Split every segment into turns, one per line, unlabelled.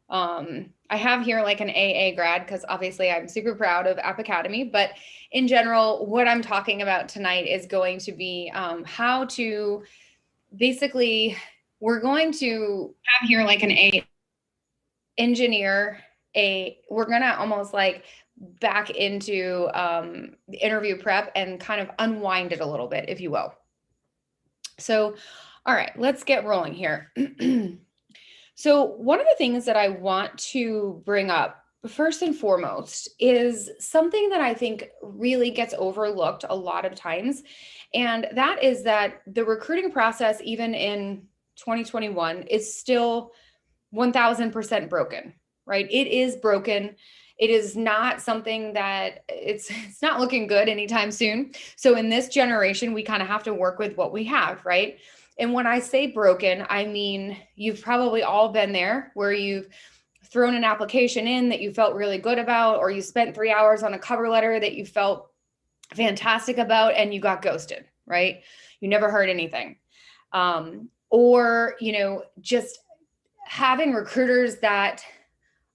I have here like an AA grad because obviously I'm super proud of App Academy, but in general, what I'm talking about tonight is going to be how to basically, we're going to have here like an A engineer, we're going to almost like back into the interview prep and kind of unwind it a little bit, if you will. So, all right, let's get rolling here. So one of the things that I want to bring up first and foremost is something that I think really gets overlooked a lot of times. And that is that the recruiting process, even in 2021, is still 1000% broken, right? It is broken. It is not something that it's not looking good anytime soon. So in this generation, we kind of have to work with what we have, right? And when I say broken, I mean, you've probably all been there where you've thrown an application in that you felt really good about, or you spent 3 hours on a cover letter that you felt fantastic about and you got ghosted, right? You never heard anything. Or, just having recruiters that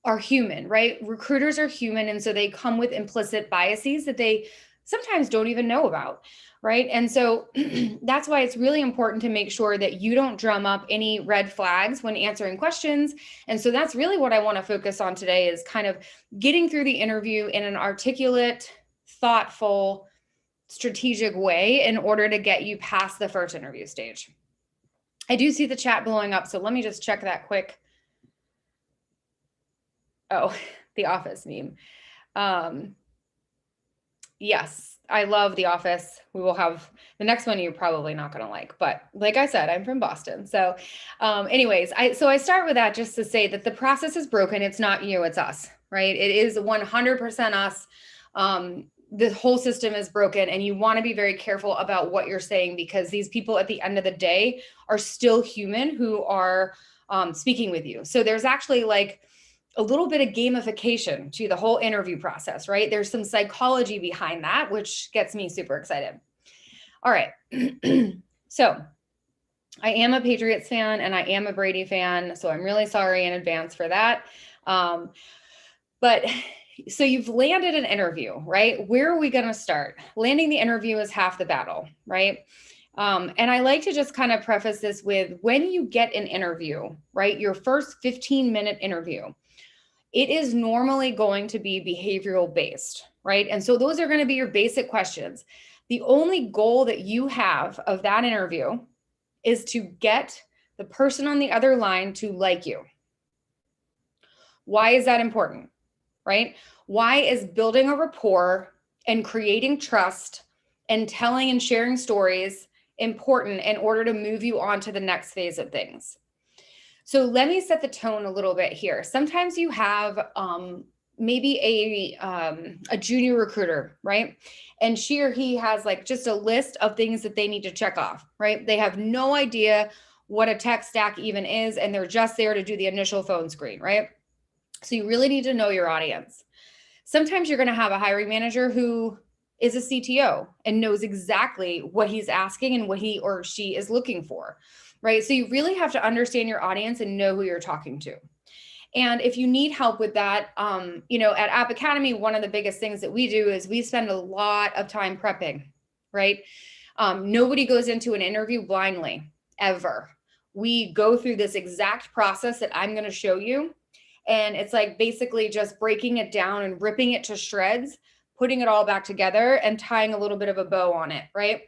are human, right? Recruiters are human. And so they come with implicit biases that they sometimes don't even know about, right? And so that's why it's really important to make sure that you don't drum up any red flags when answering questions. And so that's really what I want to focus on today, is kind of getting through the interview in an articulate, thoughtful, strategic way in order to get you past the first interview stage. I do see the chat blowing up, so let me just check that quick. Oh, the Office meme. Yes, I love The Office. We will have the next one you're probably not going to like, but like I said, I'm from Boston. So anyways, I start with that just to say that the process is broken. It's not you, it's us, right? It is 100% us. The whole system is broken, and you want to be very careful about what you're saying, because these people at the end of the day are still human who are speaking with you. So there's actually like a little bit of gamification to the whole interview process, right? There's some psychology behind that, which gets me super excited. All right. So I am a Patriots fan and I am a Brady fan, so I'm really sorry in advance for that. But so you've landed an interview, right? Where are we going to start? Landing the interview is half the battle, right? And I like to just kind of preface this with, when you get an interview, right? Your first 15-minute interview, it is normally going to be behavioral based, right? And so those are going to be your basic questions. The only goal that you have of that interview is to get the person on the other line to like you. Why is that important, right? Why is building a rapport and creating trust and telling and sharing stories important in order to move you on to the next phase of things? So let me set the tone a little bit here. Sometimes you have maybe a junior recruiter, right? And she or he has like just a list of things that they need to check off, right? They have no idea what a tech stack even is, and they're just there to do the initial phone screen, right? So you really need to know your audience. Sometimes you're going to have a hiring manager who is a CTO and knows exactly what he's asking and what he or she is looking for, right? So you really have to understand your audience and know who you're talking to. And if you need help with that, at App Academy, one of the biggest things that we do is we spend a lot of time prepping, right? Nobody goes into an interview blindly, ever. We go through this exact process that I'm going to show you. And it's like basically just breaking it down and ripping it to shreds, putting it all back together and tying a little bit of a bow on it, right?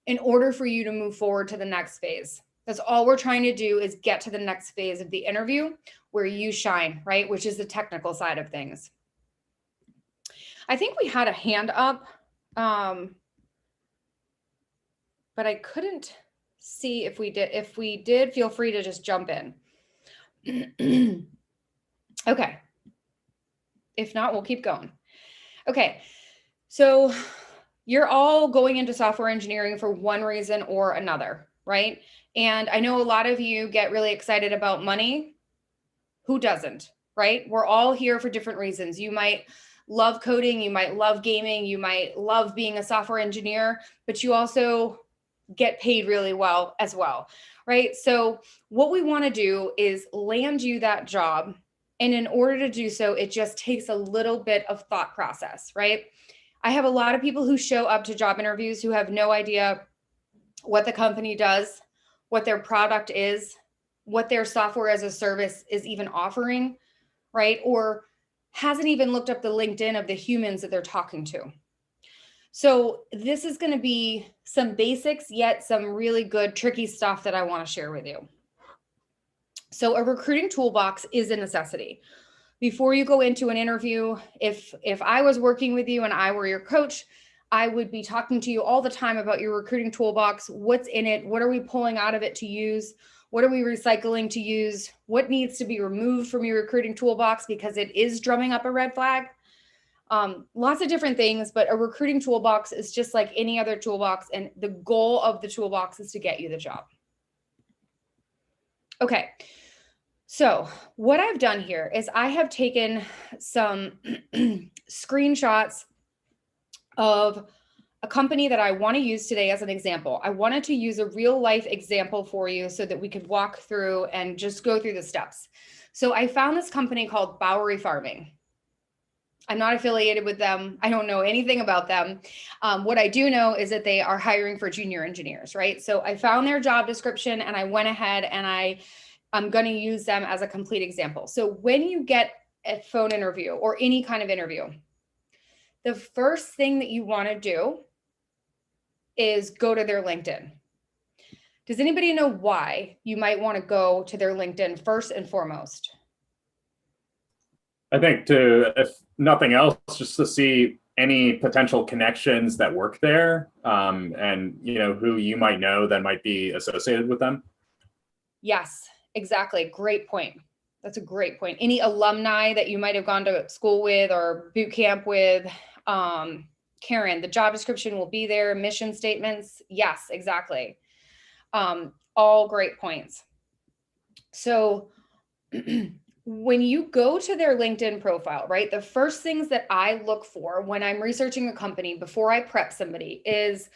In order for you to move forward to the next phase. That's all we're trying to do, is get to the next phase of the interview where you shine, right? Which is the technical side of things. I think we had a hand up, but I couldn't see if we did. If we did, feel free to just jump in. Okay. If not, we'll keep going. Okay. So you're all going into software engineering for one reason or another, right? And I know a lot of you get really excited about money. Who doesn't, right? We're all here for different reasons. You might love coding, you might love gaming, you might love being a software engineer, but you also get paid really well as well, right? So what we want to do is land you that job And in order to do so, it just takes a little bit of thought process, right? I have a lot of people who show up to job interviews who have no idea what the company does, what their product is, what their software as a service is even offering, right? Or hasn't even looked up the LinkedIn of the humans that they're talking to. So this is going to be some basics, yet some really good, tricky stuff that I want to share with you. So a recruiting toolbox is a necessity. Before you go into an interview, if I was working with you and I were your coach, I would be talking to you all the time about your recruiting toolbox. What's in it? What are we pulling out of it to use? What are we recycling to use? What needs to be removed from your recruiting toolbox because it is drumming up a red flag? Lots of different things, but a recruiting toolbox is just like any other toolbox. And the goal of the toolbox is to get you the job. Okay. So what I've done here is I have taken some screenshots of a company that I want to use today as an example. I wanted to use a real life example for you so that we could walk through and just go through the steps. So I found this company called Bowery Farming. I'm not affiliated with them. I don't know anything about them. What I do know is that they are hiring for junior engineers, right? So I found their job description and I went ahead and I'm going to use them as a complete example. So when you get a phone interview or any kind of interview, the first thing that you want to do is go to their LinkedIn. Does anybody know why you might want to go to their LinkedIn first and foremost?
I think if nothing else, just to see any potential connections that work there, and who you might know that might be associated with them.
Yes, exactly. Great point. That's a great point. Any alumni that you might have gone to school with or boot camp with. Karen, the job description will be there. Mission statements. Yes, exactly. All great points. So when you go to their LinkedIn profile, right, the first things that I look for when I'm researching a company before I prep somebody is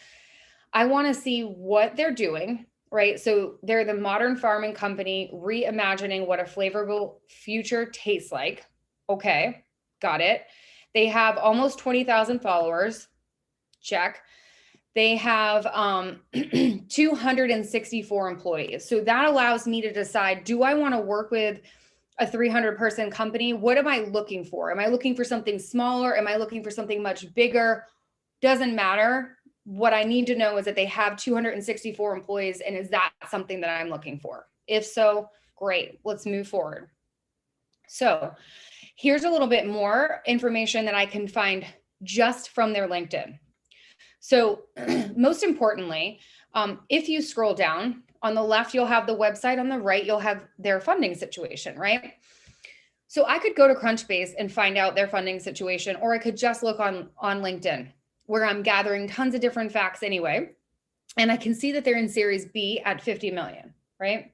I want to see what they're doing, right? So they're the modern farming company reimagining what a flavorful future tastes like. Okay, got it. They have almost 20,000 followers. Check. They have 264 employees. So that allows me to decide, do I want to work with a 300-person company? What am I looking for? Am I looking for something smaller? Am I looking for something much bigger? Doesn't matter. What I need to know is that they have 264 employees, and is that something that I'm looking for? If so, great. Let's move forward. So here's a little bit more information that I can find just from their LinkedIn. So most importantly, if you scroll down, on the left, you'll have the website. On the right, you'll have their funding situation, right? So I could go to Crunchbase and find out their funding situation, or I could just look on LinkedIn, where I'm gathering tons of different facts anyway. And I can see that they're in Series B at 50 million, right?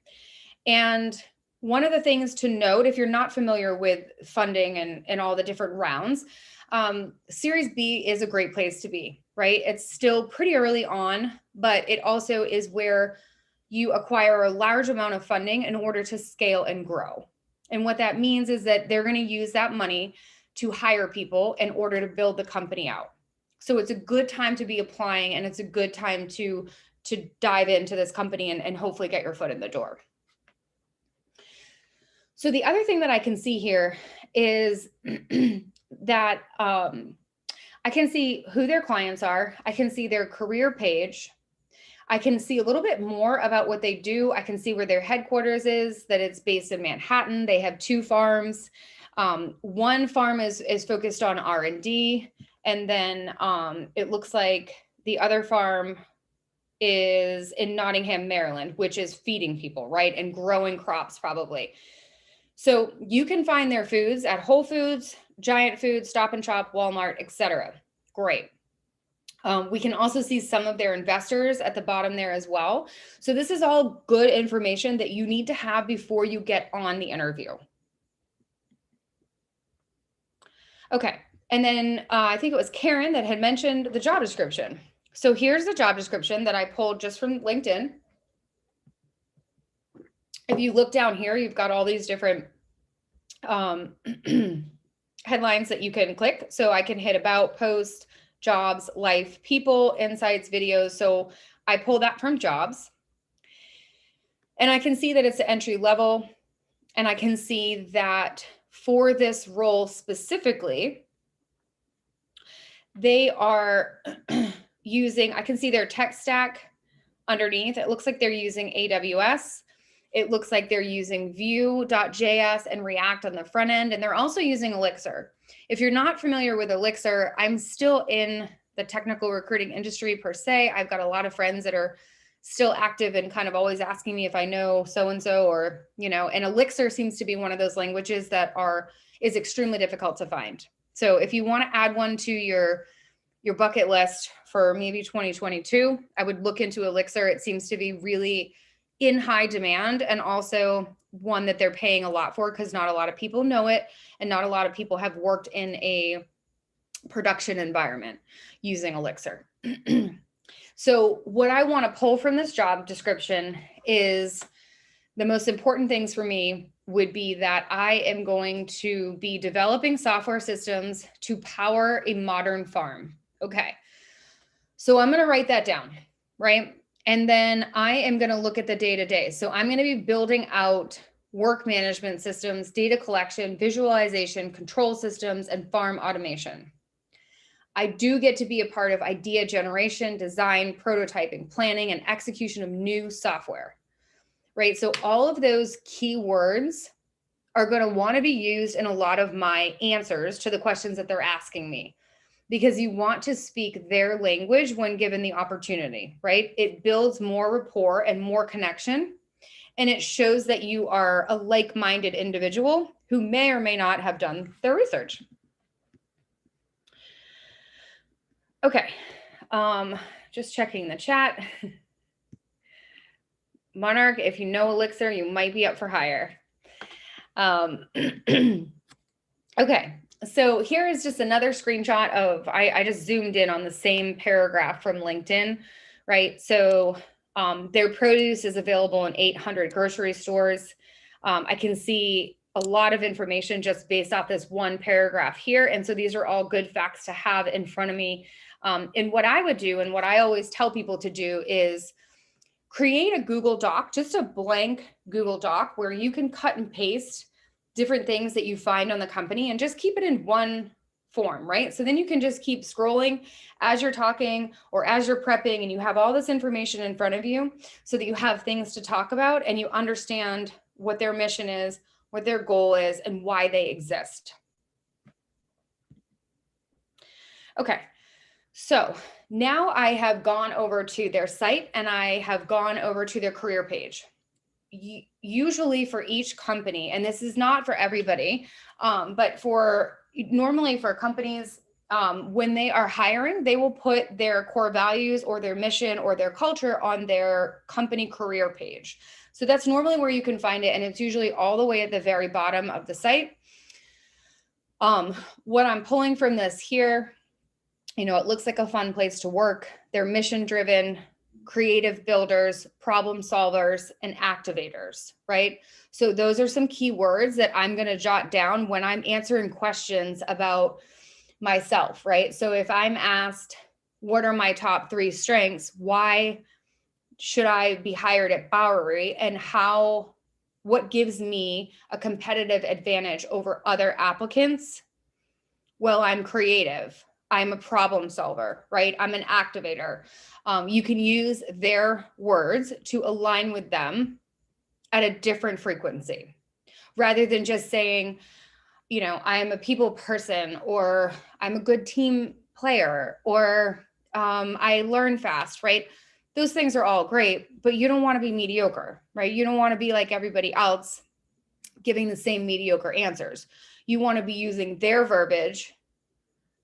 And one of the things to note, if you're not familiar with funding and all the different rounds, Series B is a great place to be, right? It's still pretty early on, but it also is where you acquire a large amount of funding in order to scale and grow. And what that means is that they're going to use that money to hire people in order to build the company out. So it's a good time to be applying, and it's a good time to dive into this company and hopefully get your foot in the door. So the other thing that I can see here is that I can see who their clients are. I can see their career page. I can see a little bit more about what they do. I can see where their headquarters is, that it's based in Manhattan. They have 2 farms. One farm is focused on R&D. And then it looks like the other farm is in Nottingham, Maryland, which is feeding people, right? And growing crops probably. So you can find their foods at Whole Foods, Giant Foods, Stop and Shop, Walmart, etc. Great. We can also see some of their investors at the bottom there as well. So this is all good information that you need to have before you get on the interview. Okay. And then I think it was Karen that had mentioned the job description. So here's the job description that I pulled just from LinkedIn. If you look down here, you've got all these different headlines that you can click. So I can hit about, post, jobs, life, people, insights, videos. So I pull that from jobs. And I can see that it's entry level. And I can see that for this role specifically, they are using, I can see their tech stack underneath. It looks like they're using AWS. It looks like they're using Vue.js and React on the front end, and they're also using Elixir. If you're not familiar with Elixir, I'm still in the technical recruiting industry per se. I've got a lot of friends that are still active and kind of always asking me if I know so-and-so, or, you know, and Elixir seems to be one of those languages that is extremely difficult to find. So if you want to add one to your bucket list for maybe 2022, I would look into Elixir. It seems to be really in high demand, and also one that they're paying a lot for because not a lot of people know it, and not a lot of people have worked in a production environment using Elixir. So what I want to pull from this job description is the most important things for me would be that I am going to be developing software systems to power a modern farm. Okay. So I'm going to write that down, right? And then I am going to look at the day-to-day. So I'm going to be building out work management systems, data collection, visualization, control systems, and farm automation. I do get to be a part of idea generation, design, prototyping, planning, and execution of new software, right? So all of those keywords are going to want to be used in a lot of my answers to the questions that they're asking me, because you want to speak their language when given the opportunity, right? It builds more rapport and more connection, and it shows that you are a like-minded individual who may or may not have done their research. Okay, just checking the chat. Monarch, if you know Elixir, you might be up for hire. Okay, so here is just another screenshot of, I just zoomed in on the same paragraph from LinkedIn, right? So their produce is available in 800 grocery stores. I can see a lot of information just based off this one paragraph here. And so these are all good facts to have in front of me. And what I would do, and what I always tell people to do, is create a Google Doc, just a blank Google Doc where you can cut and paste different things that you find on the company and just keep it in one form, right? So then you can just keep scrolling as you're talking or as you're prepping, and you have all this information in front of you so that you have things to talk about and you understand what their mission is, what their goal is, and why they exist. Okay, so now I have gone over to their site and I have gone over to their career page. Usually for each company, and this is not for everybody, but normally for companies, when they are hiring, they will put their core values or their mission or their culture on their company career page. So that's normally where you can find it, and it's usually all the way at the very bottom of the site. What I'm pulling from this here, you know, it looks like a fun place to work. They're mission driven, creative builders, problem solvers, and activators, right? So those are some keywords that I'm going to jot down when I'm answering questions about myself, right? So if I'm asked, what are my top 3 strengths? Why should I be hired at Bowery? And what gives me a competitive advantage over other applicants? Well, I'm creative. I'm a problem solver, right? I'm an activator. You can use their words to align with them at a different frequency, rather than just saying, you know, I'm a people person, or I'm a good team player, or I learn fast, right? Those things are all great, but you don't want to be mediocre, right? You don't want to be like everybody else giving the same mediocre answers. You want to be using their verbiage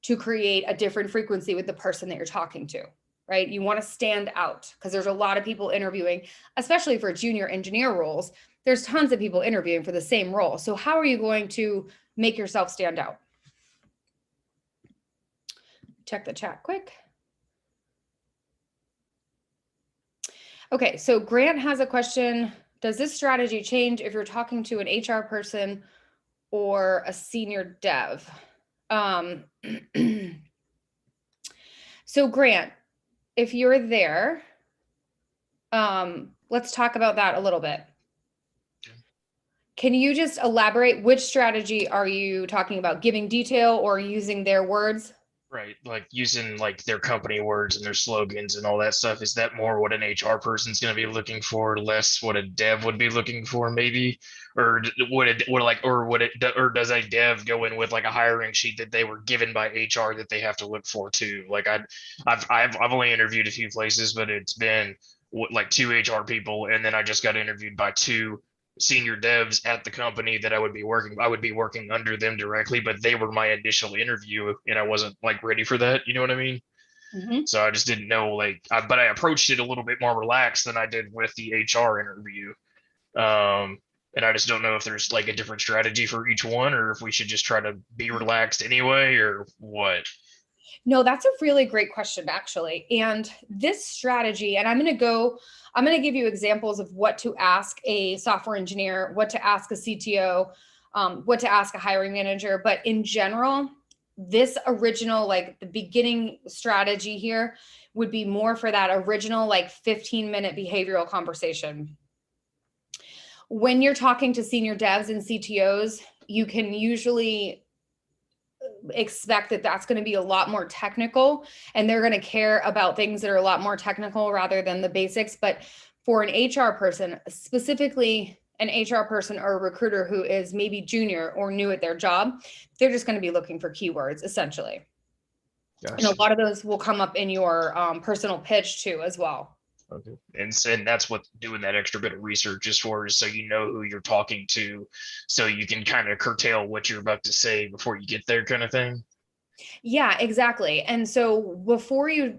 to create a different frequency with the person that you're talking to, right? You want to stand out, because there's a lot of people interviewing, especially for junior engineer roles. There's tons of people interviewing for the same role. So how are you going to make yourself stand out? Check the chat quick. Okay, so Grant has a question. Does this strategy change if you're talking to an HR person or a senior dev? So Grant, if you're there, let's talk about that a little bit. Can you just elaborate which strategy are you talking about? Giving detail or using their words?
Right, like using like their company words and their slogans and all that stuff. Is that more what an HR person's going to be looking for, less what a dev would be looking for, maybe? Or or does a dev go in with like a hiring sheet that they were given by HR that they have to look for too? Like I've only interviewed a few places, but it's been like two HR people, and then I just got interviewed by two senior devs at the company that I would be working under them directly, but they were my initial interview and I wasn't like ready for that. You know what I mean?
Mm-hmm.
So I just didn't know but I approached it a little bit more relaxed than I did with the HR interview. And I just don't know if there's like a different strategy for each one or if we should just try to be relaxed anyway or what.
No, that's a really great question, actually. And this strategy, and I'm going to give you examples of what to ask a software engineer, what to ask a CTO, what to ask a hiring manager. But in general, this original, like the beginning strategy here would be more for that original, like 15-minute behavioral conversation. When you're talking to senior devs and CTOs, you can usually expect that that's going to be a lot more technical and they're going to care about things that are a lot more technical rather than the basics. But for an HR person, specifically an HR person or a recruiter who is maybe junior or new at their job, they're just going to be looking for keywords essentially.
Gotcha.
And a lot of those will come up in your personal pitch too as well.
Okay. And that's what doing that extra bit of research is for, is so you know who you're talking to, so you can kind of curtail what you're about to say before you get there, kind of thing.
Yeah, exactly. And so before you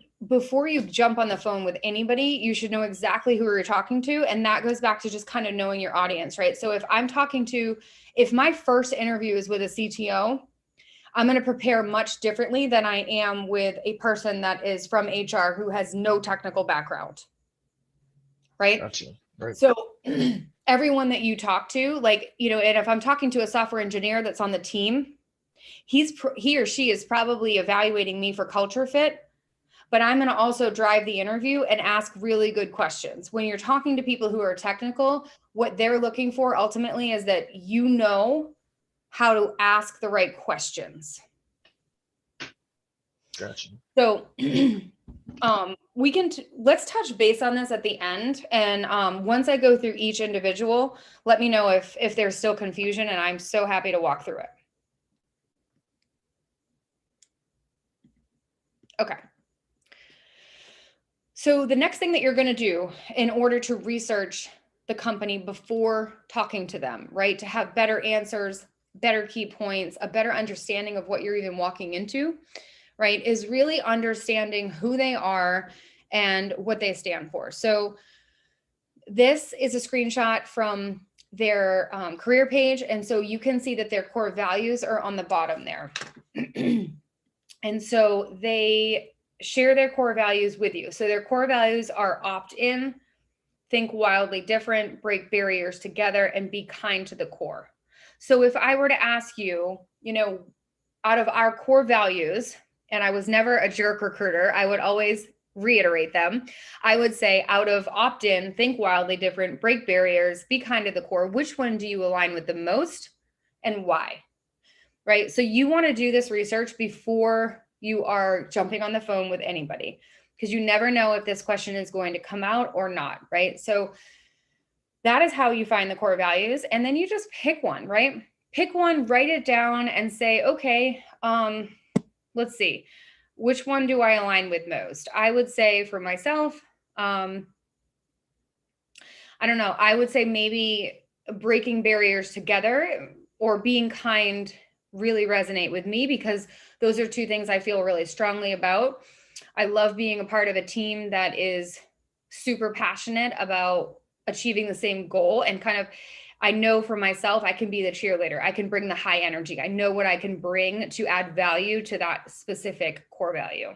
jump on the phone with anybody, you should know exactly who you're talking to. And that goes back to just kind of knowing your audience, right? So if my first interview is with a CTO, I'm going to prepare much differently than I am with a person that is from HR who has no technical background. Right?
Gotcha. Right.
So everyone that you talk to, like, and if I'm talking to a software engineer that's on the team, he or she is probably evaluating me for culture fit, but I'm going to also drive the interview and ask really good questions. When you're talking to people who are technical, what they're looking for ultimately is that you know how to ask the right questions.
Gotcha.
So let's touch base on this at the end. And once I go through each individual, let me know if there's still confusion, and I'm so happy to walk through it. Okay. So the next thing that you're going to do in order to research the company before talking to them, right? To have better answers, better key points, a better understanding of what you're even walking into, right? Is really understanding who they are and what they stand for. So this is a screenshot from their career page. And so you can see that their core values are on the bottom there. And so they share their core values with you. So their core values are opt-in, think wildly different, break barriers together, and be kind to the core. So if I were to ask you, out of our core values, and I was never a jerk recruiter, I would always reiterate them. I would say, out of opt-in, think wildly different, break barriers, be kind to the core, which one do you align with the most and why? Right? So you want to do this research before you are jumping on the phone with anybody, because you never know if this question is going to come out or not, right? So that is how you find the core values. And then you just pick one, right? Pick one, write it down and say, okay, let's see, which one do I align with most? I would say for myself, I don't know, I would say maybe breaking barriers together or being kind really resonate with me, because those are two things I feel really strongly about. I love being a part of a team that is super passionate about achieving the same goal, and kind of, I know for myself, I can be the cheerleader. I can bring the high energy. I know what I can bring to add value to that specific core value.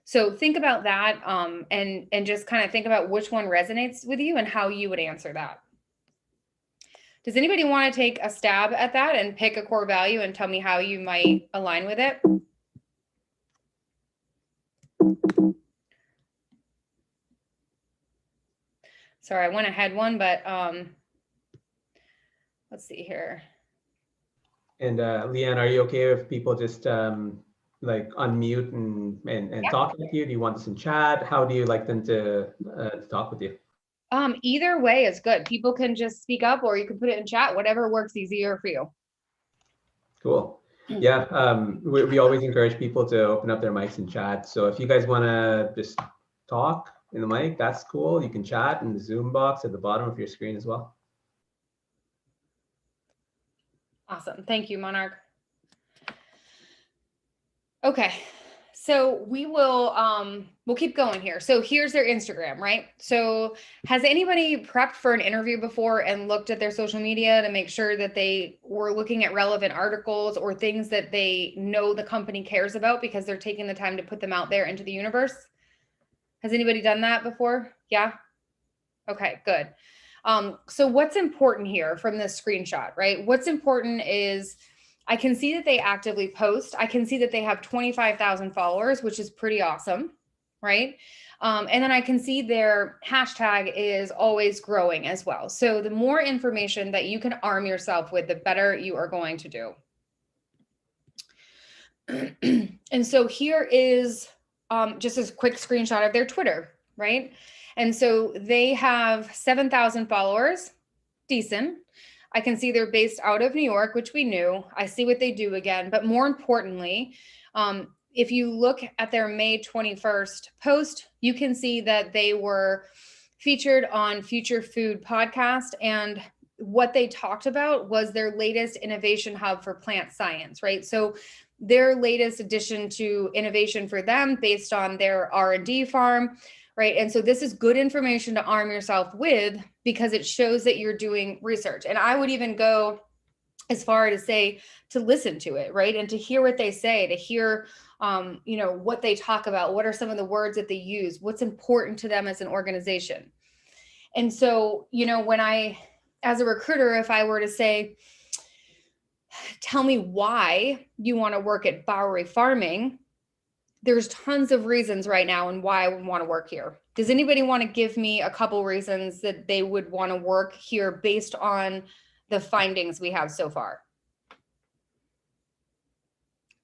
So think about that, and just kind of think about which one resonates with you and how you would answer that. Does anybody want to take a stab at that and pick a core value and tell me how you might align with it? Sorry, I went ahead one, but let's see here.
And Leanne, are you okay if people just like unmute and talk with you? Do you want this in chat? How do you like them to talk with you?
Either way is good. People can just speak up, or you can put it in chat, whatever works easier for you.
Cool. Yeah, we always encourage people to open up their mics and chat. So if you guys want to just talk in the mic, that's cool. You can chat in the Zoom box at the bottom of your screen as well.
Awesome. Thank you, Monarch. Okay. So we will, we'll keep going here. So here's their Instagram, right? So has anybody prepped for an interview before and looked at their social media to make sure that they were looking at relevant articles or things that they know the company cares about because they're taking the time to put them out there into the universe? Has anybody done that before? Yeah. Okay, good. So what's important here from this screenshot, right? What's important is I can see that they actively post. I can see that they have 25,000 followers, which is pretty awesome, right? And then I can see their hashtag is always growing as well. So the more information that you can arm yourself with, the better you are going to do. And so here is just a quick screenshot of their Twitter, right? And so they have 7,000 followers, decent. I can see they're based out of New York, which we knew. I see what they do again. But more importantly, if you look at their May 21st post, you can see that they were featured on Future Food podcast. And what they talked about was their latest innovation hub for plant science, right? So their latest addition to innovation for them based on their R&D farm, right? And so this is good information to arm yourself with because it shows that you're doing research. And I would even go as far to say to listen to it, right? And to hear what they say, to hear, you know, what they talk about, what are some of the words that they use, what's important to them as an organization. And so, you know, when I, as a recruiter, if I were to say, tell me why you want to work at Bowery Farming, there's tons of reasons right now and why I would want to work here. Does anybody want to give me a couple reasons that they would want to work here based on the findings we have so far?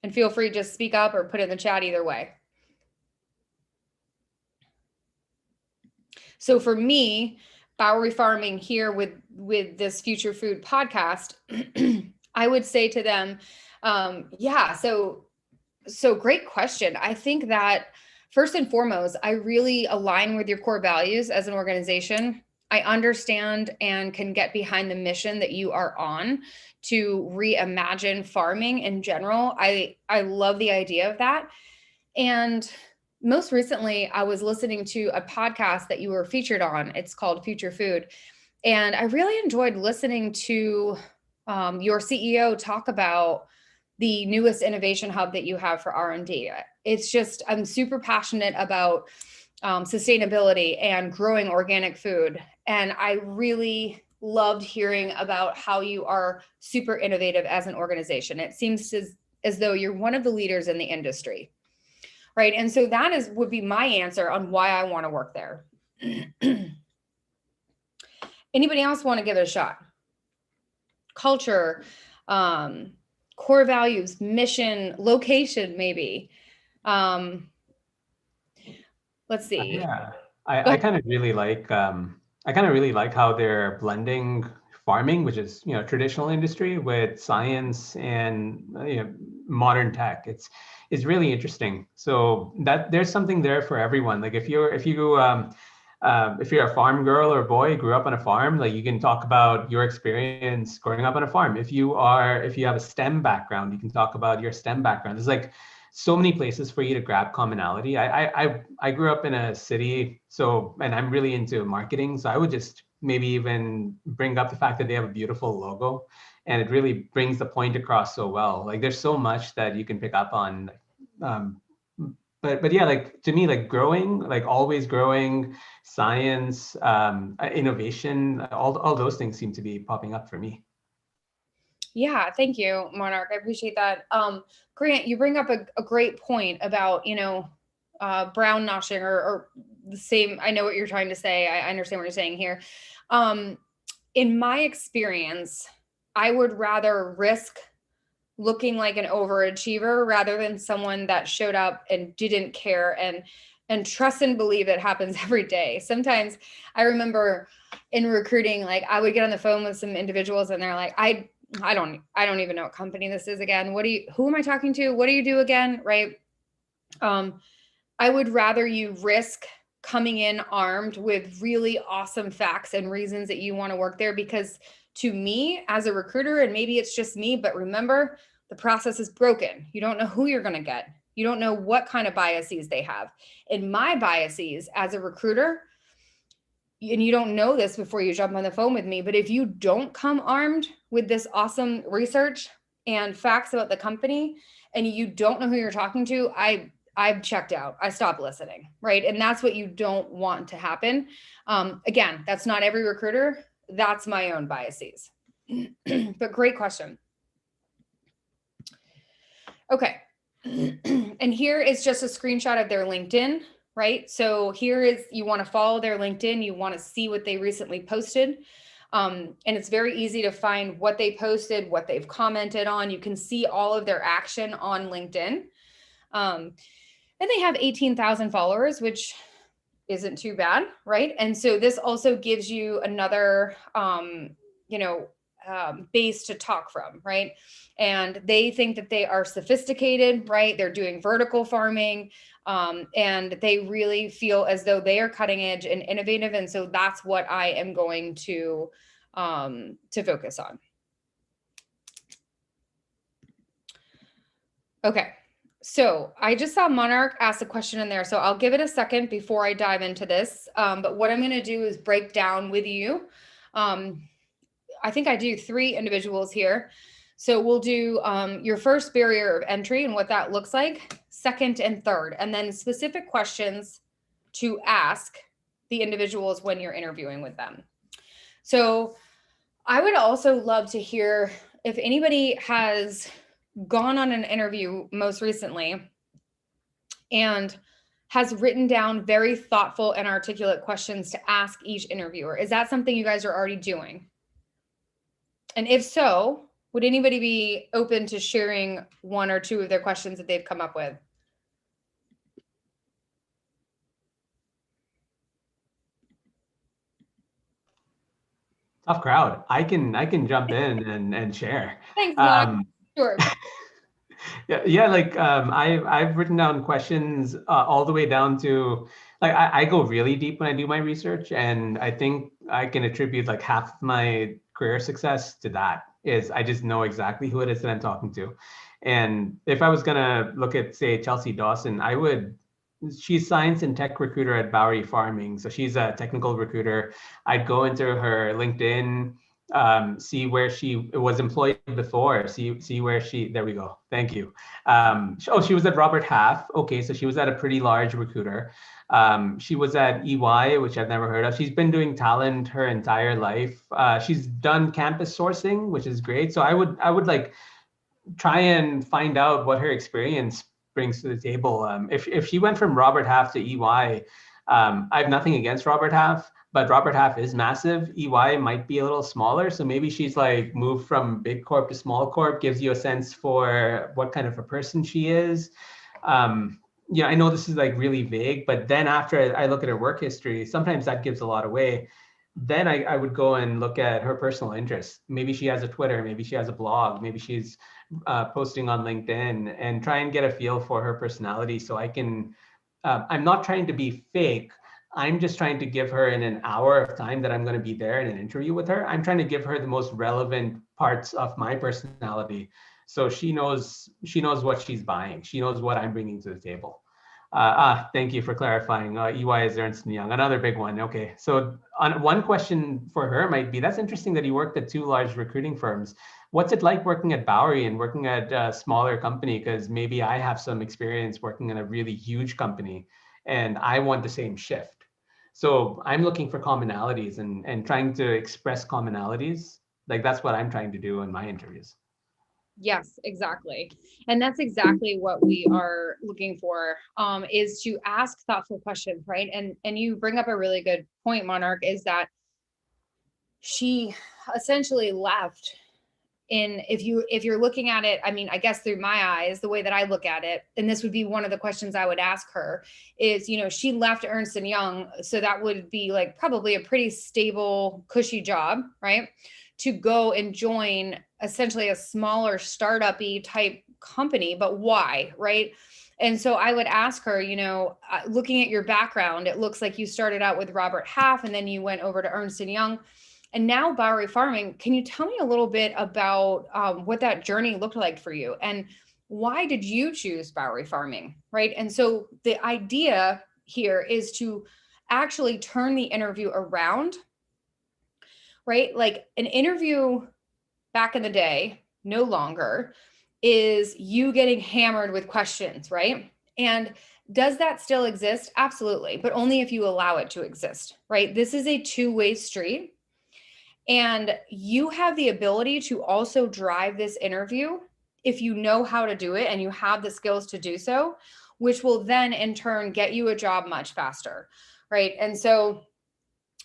And feel free to just speak up or put it in the chat either way. So for me, Bowery Farming here with this Future Food podcast, I would say to them, yeah, so great question. I think that first and foremost, I really align with your core values as an organization. I understand and can get behind the mission that you are on to reimagine farming in general. I love the idea of that. And most recently, I was listening to a podcast that you were featured on. It's called Future Food. And I really enjoyed listening to your CEO talk about the newest innovation hub that you have for R&D. It's just, I'm super passionate about sustainability and growing organic food. And I really loved hearing about how you are super innovative as an organization. It seems as though you're one of the leaders in the industry, right? And so that would be my answer on why I want to work there. Anybody else want to give it a shot? Culture, core values, mission, location, maybe. Let's see.
Yeah, I kind of really like how they're blending farming, which is, you know, traditional industry, with science and, you know, modern tech. It's really interesting. So that there's something there for everyone. Like if you're a farm girl or boy, grew up on a farm, like you can talk about your experience growing up on a farm. If you have a STEM background, you can talk about your STEM background. There's like so many places for you to grab commonality. I grew up in a city, and I'm really into marketing. So I would just maybe even bring up the fact that they have a beautiful logo, and it really brings the point across so well. Like there's so much that you can pick up on but yeah, like to me, like growing, like always growing, science, innovation, all those things seem to be popping up for me.
Yeah, thank you, Monarch. I appreciate that. Grant, you bring up a great point about, brown noshing or the same. I know what you're trying to say. I understand what you're saying here. In my experience, I would rather risk looking like an overachiever rather than someone that showed up and didn't care and trust and believe it happens every day. Sometimes I remember in recruiting, like I would get on the phone with some individuals and they're like, I don't even know what company this is again. Who am I talking to? What do you do again? Right. I would rather you risk coming in armed with really awesome facts and reasons that you want to work there, because to me as a recruiter, and maybe it's just me, but remember, the process is broken. You don't know who you're going to get. You don't know what kind of biases they have. And my biases as a recruiter, and you don't know this before you jump on the phone with me, but if you don't come armed with this awesome research and facts about the company, and you don't know who you're talking to, I've checked out. I stopped listening, right? And that's what you don't want to happen. Again, that's not every recruiter. That's my own biases. But great question. Okay. And here is just a screenshot of their LinkedIn, right? So here is, you want to follow their LinkedIn. You want to see what they recently posted. And it's very easy to find what they posted, what they've commented on. You can see all of their action on LinkedIn. And they have 18,000 followers, which isn't too bad, right? And so this also gives you another, base to talk from, right? And they think that they are sophisticated, right? They're doing vertical farming, and they really feel as though they are cutting edge and innovative. And so that's what I am going to focus on. Okay. So I just saw Monarch ask a question in there, so I'll give it a second before I dive into this. But what I'm going to do is break down with you. I think I do 3 individuals here. So we'll do your first barrier of entry and what that looks like, second and third, and then specific questions to ask the individuals when you're interviewing with them. So I would also love to hear if anybody has gone on an interview most recently and has written down very thoughtful and articulate questions to ask each interviewer. Is that something you guys are already doing? And if so, would anybody be open to sharing 1 or 2 of their questions that they've come up with?
Tough crowd. I can jump in and share.
Thanks, Mark. Sure.
Yeah, like I've written down questions all the way down to, like, I go really deep when I do my research, and I think I can attribute like half of my career success to that. Is I just know exactly who it is that I'm talking to. And if I was gonna look at, say, Chelsea Dawson, she's science and tech recruiter at Bowery Farming. So she's a technical recruiter. I'd go into her LinkedIn, see where she was employed before, see where there we go. Thank you. She was at Robert Half. Okay, so she was at a pretty large recruiter. She was at EY, which I've never heard of. She's been doing talent her entire life. She's done campus sourcing, which is great. So I would like try and find out what her experience brings to the table. If she went from Robert Half to EY, I have nothing against Robert Half, but Robert Half is massive. EY might be a little smaller. So maybe she's like moved from big corp to small corp, gives you a sense for what kind of a person she is. I know this is like really vague, but then after I look at her work history, sometimes that gives a lot away. Then I would go and look at her personal interests. Maybe she has a Twitter, maybe she has a blog, maybe she's posting on LinkedIn, and try and get a feel for her personality. So I can, I'm not trying to be fake. I'm just trying to give her, in an hour of time that I'm going to be there in an interview with her, I'm trying to give her the most relevant parts of my personality. So she knows what she's buying. She knows what I'm bringing to the table. Thank you for clarifying. EY is Ernst & Young, another big one. Okay, so one question for her might be, that's interesting that you worked at 2 large recruiting firms. What's it like working at Bowery and working at a smaller company? Because maybe I have some experience working in a really huge company and I want the same shift. So I'm looking for commonalities and trying to express commonalities. Like that's what I'm trying to do in my interviews.
Yes, exactly. And that's exactly what we are looking for, is to ask thoughtful questions, right? And you bring up a really good point, Monarch, is that she essentially left if you're looking at it, I mean, I guess through my eyes, the way that I look at it, and this would be one of the questions I would ask her is, she left Ernst & Young. So that would be like probably a pretty stable, cushy job, right? To go and join essentially a smaller startup-y type company, but why, right? And so I would ask her, looking at your background, it looks like you started out with Robert Half and then you went over to Ernst & Young. And now Bowery Farming, can you tell me a little bit about what that journey looked like for you? And why did you choose Bowery Farming, right? And so the idea here is to actually turn the interview around, right? Like an interview back in the day, no longer, is you getting hammered with questions, right? And does that still exist? Absolutely, but only if you allow it to exist, right? This is a two-way street. And you have the ability to also drive this interview if you know how to do it and you have the skills to do so, which will then in turn get you a job much faster, right? And so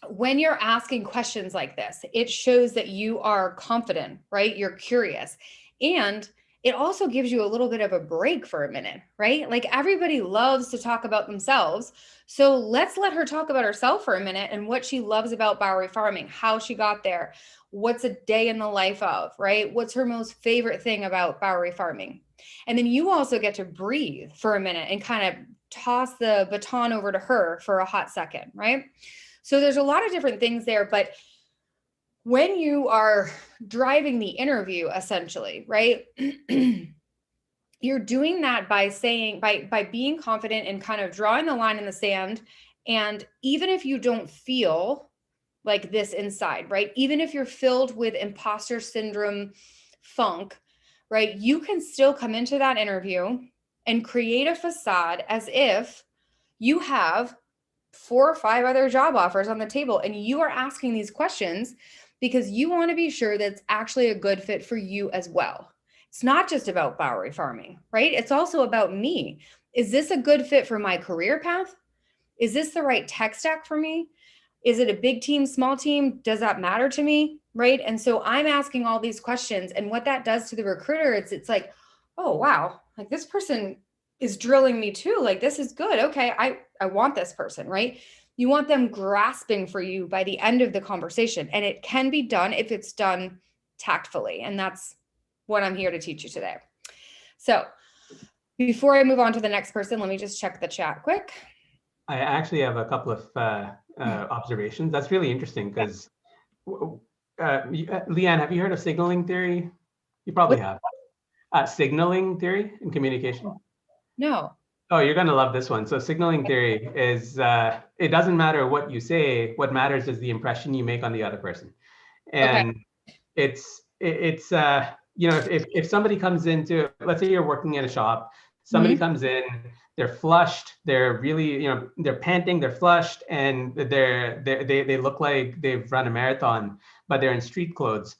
when you're asking questions like this, it shows that you are confident, right? You're curious. And it also gives you a little bit of a break for a minute, right? Like everybody loves to talk about themselves. So let's let her talk about herself for a minute and what she loves about Bowery Farming, how she got there, what's a day in the life of, right? What's her most favorite thing about Bowery Farming? And then you also get to breathe for a minute and kind of toss the baton over to her for a hot second, right? So there's a lot of different things there, but when you are driving the interview, essentially, right, you're doing that by saying, by being confident and kind of drawing the line in the sand. And even if you don't feel like this inside, right, even if you're filled with imposter syndrome funk, right, you can still come into that interview and create a facade as if you have 4 or 5 other job offers on the table and you are asking these questions because you want to be sure that it's actually a good fit for you as well. It's not just about Bowery Farming, right? It's also about me. Is this a good fit for my career path? Is this the right tech stack for me? Is it a big team, small team? Does that matter to me, right? And so I'm asking all these questions, and what that does to the recruiter, it's like, oh, wow, like this person is drilling me too. Like, this is good. Okay, I want this person, right? You want them grasping for you by the end of the conversation. And it can be done if it's done tactfully. And that's what I'm here to teach you today. So before I move on to the next person, let me just check the chat quick.
I actually have a couple of observations. That's really interesting because, Leanne, have you heard of signaling theory? You probably have. Signaling theory in communication?
No.
Oh, you're going to love this one. So signaling theory is, it doesn't matter what you say. What matters is the impression you make on the other person. And it's if somebody comes into, let's say you're working in a shop, somebody comes in, they're flushed, they're really, they're panting, they're flushed, and they look like they've run a marathon, but they're in street clothes.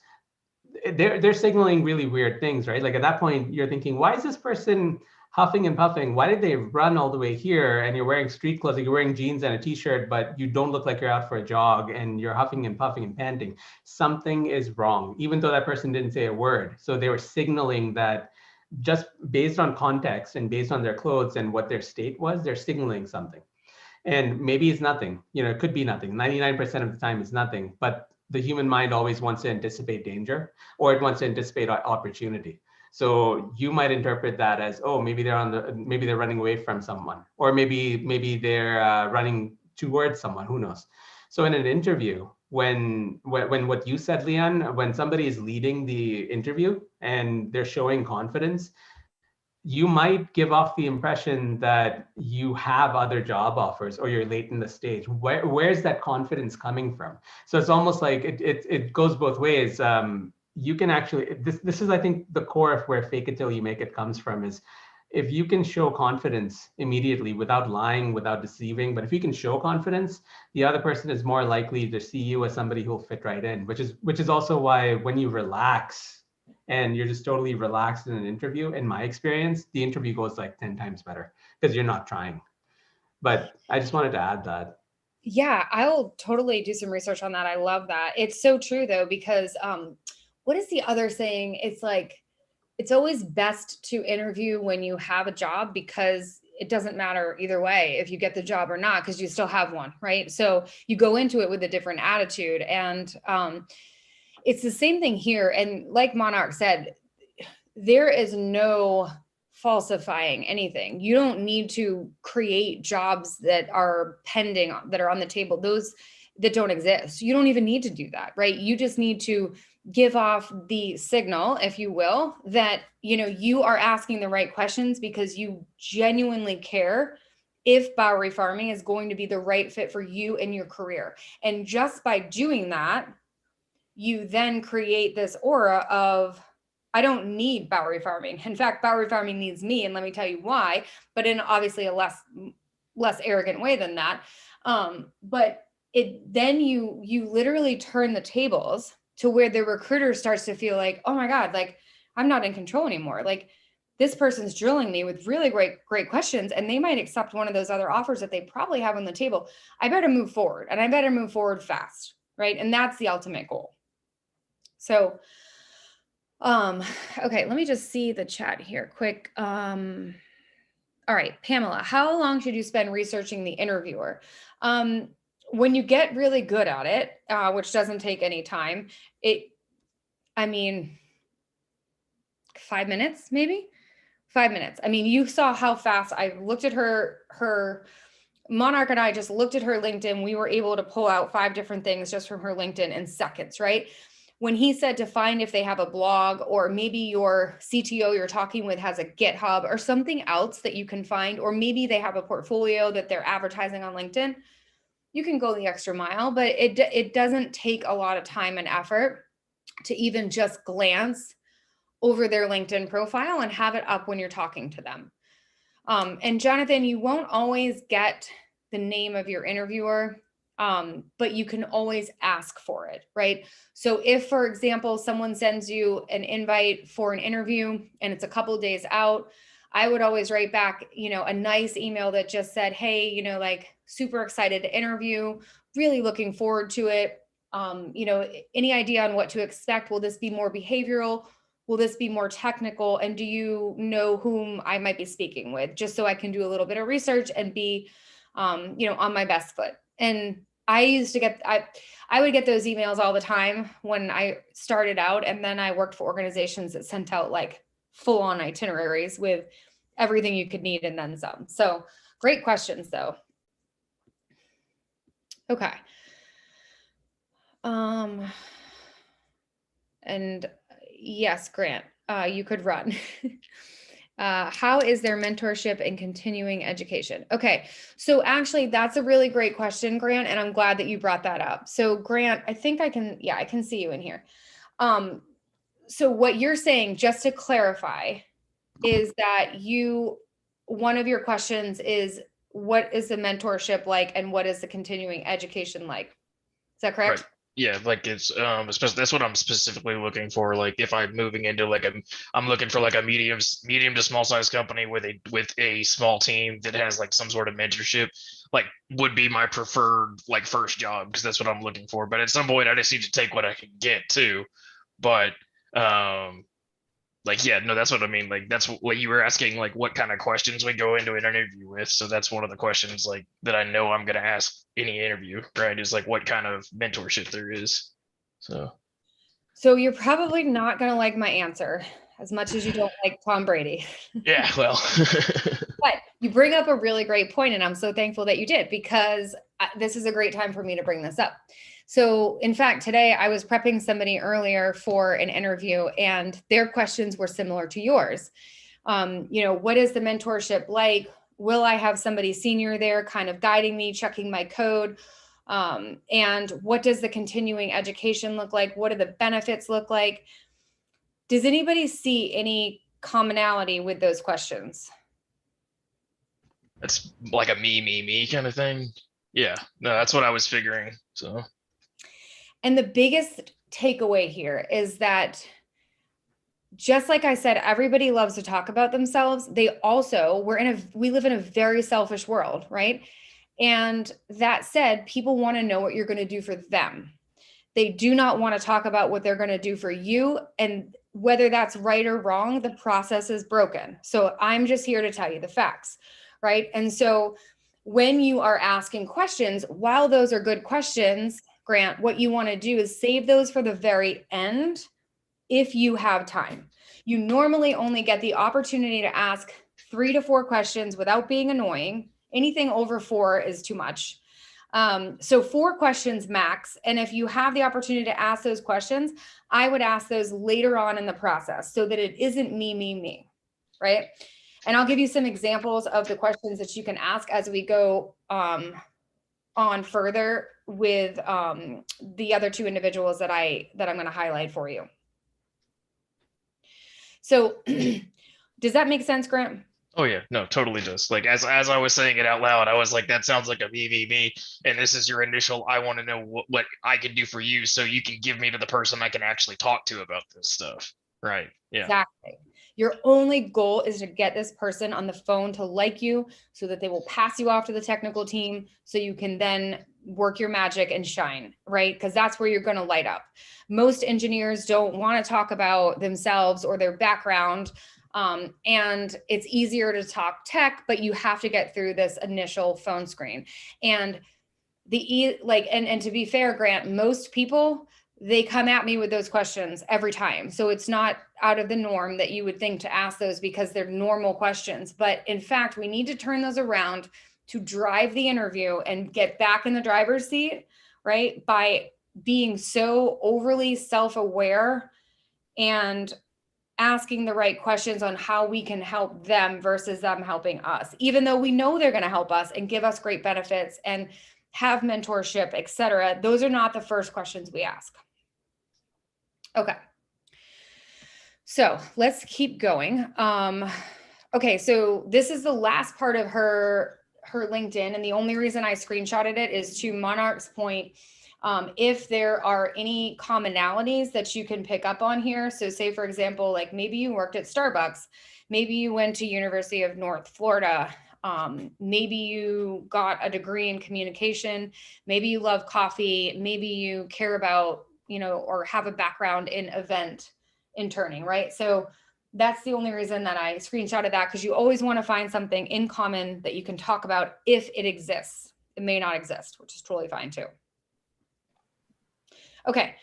They're signaling really weird things, right? Like at that point, you're thinking, why is this person huffing and puffing? Why did they run all the way here? And you're wearing street clothes, like you're wearing jeans and a t-shirt, but you don't look like you're out for a jog and you're huffing and puffing and panting. Something is wrong, even though that person didn't say a word. So they were signaling that just based on context and based on their clothes and what their state was, they're signaling something. And maybe it's nothing, it could be nothing. 99% of the time it's nothing, but the human mind always wants to anticipate danger, or it wants to anticipate opportunity. So you might interpret that as, oh, maybe they're running away from someone, or maybe they're running towards someone. Who knows? So in an interview, when what you said, Leanne, when somebody is leading the interview and they're showing confidence, you might give off the impression that you have other job offers or you're late in the stage. Where's that confidence coming from? So it's almost like it goes both ways. You can actually, this is, I think, the core of where fake it till you make it comes from, is if you can show confidence immediately without lying, without deceiving, but if you can show confidence, the other person is more likely to see you as somebody who'll fit right in, which is also why when you relax and you're just totally relaxed in an interview, in my experience, the interview goes like 10 times better because you're not trying. But I just wanted to add that.
Yeah, I'll totally do some research on that. I love that. It's so true though, because what is the other saying? It's like, it's always best to interview when you have a job, because it doesn't matter either way if you get the job or not, because you still have one, right? So you go into it with a different attitude. And it's the same thing here. And like Monarch said, there is no falsifying anything. You don't need to create jobs that are pending, that are on the table, those that don't exist. You don't even need to do that, right? You just need to give off the signal, if you will, that, you know, you are asking the right questions because you genuinely care if Bowery Farming is going to be the right fit for you and your career. And just by doing that, you then create this aura of, I don't need Bowery Farming. In fact, Bowery Farming needs me, and let me tell you why, but in obviously a less arrogant way than that. But then you literally turn the tables to where the recruiter starts to feel like, oh my God, like I'm not in control anymore. Like this person's drilling me with really great questions, and they might accept one of those other offers that they probably have on the table. I better move forward, and I better move forward fast, right? And that's the ultimate goal. So, okay, let me just see the chat here quick. All right, Pamela, how long should you spend researching the interviewer? When you get really good at it, which doesn't take any time, 5 minutes, maybe 5 minutes. I mean, you saw how fast I looked at her Monarch and I just looked at her LinkedIn. We were able to pull out 5 different things just from her LinkedIn in seconds, right? When he said to find if they have a blog, or maybe your CTO you're talking with has a GitHub or something else that you can find, or maybe they have a portfolio that they're advertising on LinkedIn, you can go the extra mile, but it doesn't take a lot of time and effort to even just glance over their LinkedIn profile and have it up when you're talking to them. And Jonathan, you won't always get the name of your interviewer, but you can always ask for it, right? So if, for example, someone sends you an invite for an interview and it's a couple of days out, I would always write back, you know, a nice email that just said, hey, you know, like super excited to interview, really looking forward to it. You know, any idea on what to expect? Will this be more behavioral? Will this be more technical? And do you know whom I might be speaking with? Just so I can do a little bit of research and be, you know, on my best foot. And I used to get, I would get those emails all the time when I started out. And then I worked for organizations that sent out like full on itineraries with everything you could need and then some. So great questions though. Okay. And yes, Grant, you could run. How is their mentorship and continuing education? Okay, so actually that's a really great question, Grant, and I'm glad that you brought that up. So Grant, I think I can see you in here. So what you're saying, just to clarify, is that one of your questions is, what is the mentorship like and what is the continuing education like? Is that correct?
Right. Yeah, like it's especially that's what I'm specifically looking for. Like if I'm moving into like I'm looking for like a medium to small size company with a small team that has like some sort of mentorship, like would be my preferred like first job, because that's what I'm looking for. But at some point I just need to take what I can get too. But like, yeah, no, that's what I mean. Like, that's what you were asking, like what kind of questions we go into an interview with. So that's one of the questions like that I know I'm going to ask any interview, right? Is like what kind of mentorship there is. So
you're probably not going to like my answer as much as you don't like Tom Brady.
yeah, well,
but you bring up a really great point, and I'm so thankful that you did, because this is a great time for me to bring this up. So in fact, today I was prepping somebody earlier for an interview and their questions were similar to yours. What is the mentorship like? Will I have somebody senior there kind of guiding me, checking my code? And what does the continuing education look like? What do the benefits look like? Does anybody see any commonality with those questions?
It's like a me kind of thing. Yeah, no, that's what I was figuring. So,
and the biggest takeaway here is that, just like I said, everybody loves to talk about themselves. They also, we live in a very selfish world, right? And that said, people want to know what you're going to do for them. They do not want to talk about what they're going to do for you. And whether that's right or wrong, the process is broken. So I'm just here to tell you the facts, right? And so when you are asking questions, while those are good questions, Grant, what you want to do is save those for the very end if you have time. You normally only get the opportunity to ask 3 to 4 questions without being annoying. Anything over 4 is too much. So 4 questions max. And if you have the opportunity to ask those questions, I would ask those later on in the process so that it isn't me, right? And I'll give you some examples of the questions that you can ask as we go on further with the other 2 individuals that I'm going to highlight for you. So does that make sense, Grant?
oh yeah, no, totally does. Like as I was saying it out loud, I was like, that sounds like a me, and this is your initial. I want to know what I can do for you, so you can give me to the person I can actually talk to about this stuff. Right? Yeah.
Exactly. Your only goal is to get this person on the phone to like you so that they will pass you off to the technical team so you can then work your magic and shine, right? Because that's where you're going to light up. Most engineers don't want to talk about themselves or their background. And it's easier to talk tech, but you have to get through this initial phone screen. And and to be fair, Grant, most people, they come at me with those questions every time. So it's not out of the norm that you would think to ask those because they're normal questions. But in fact, we need to turn those around to drive the interview and get back in the driver's seat, right? By being so overly self-aware and asking the right questions on how we can help them versus them helping us, even though we know they're going to help us and give us great benefits and have mentorship, et cetera. Those are not the first questions we ask. Okay. So let's keep going. Okay. So this is the last part of her LinkedIn. And the only reason I screenshotted it is to Monarch's point. If there are any commonalities that you can pick up on here. So say, for example, like maybe you worked at Starbucks, maybe you went to University of North Florida, maybe you got a degree in communication, maybe you love coffee, maybe you care about, or have a background in event interning, right? So that's the only reason that I screenshotted that, because you always want to find something in common that you can talk about if it exists. It may not exist, which is totally fine too. Okay,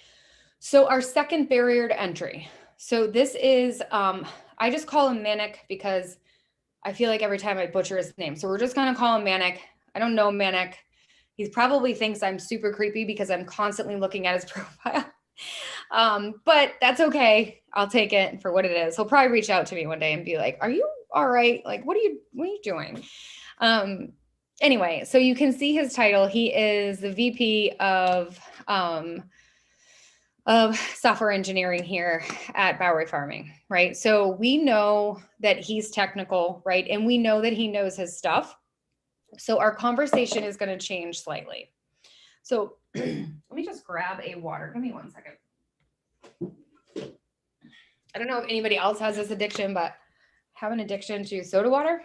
so our second barrier to entry. So this is, I just call him Manic because I feel like every time I butcher his name. So we're just gonna call him Manic. I don't know Manic. He probably thinks I'm super creepy because I'm constantly looking at his profile. But that's okay. I'll take it for what it is. He'll probably reach out to me one day and be like, are you all right? Like, what are you doing? Anyway, so you can see his title. He is the VP of software engineering here at Bowery Farming, right? So we know that he's technical, right? And we know that he knows his stuff. So our conversation is going to change slightly. So let me just grab a water. Give me 1 second. I don't know if anybody else has this addiction, but I have an addiction to soda water.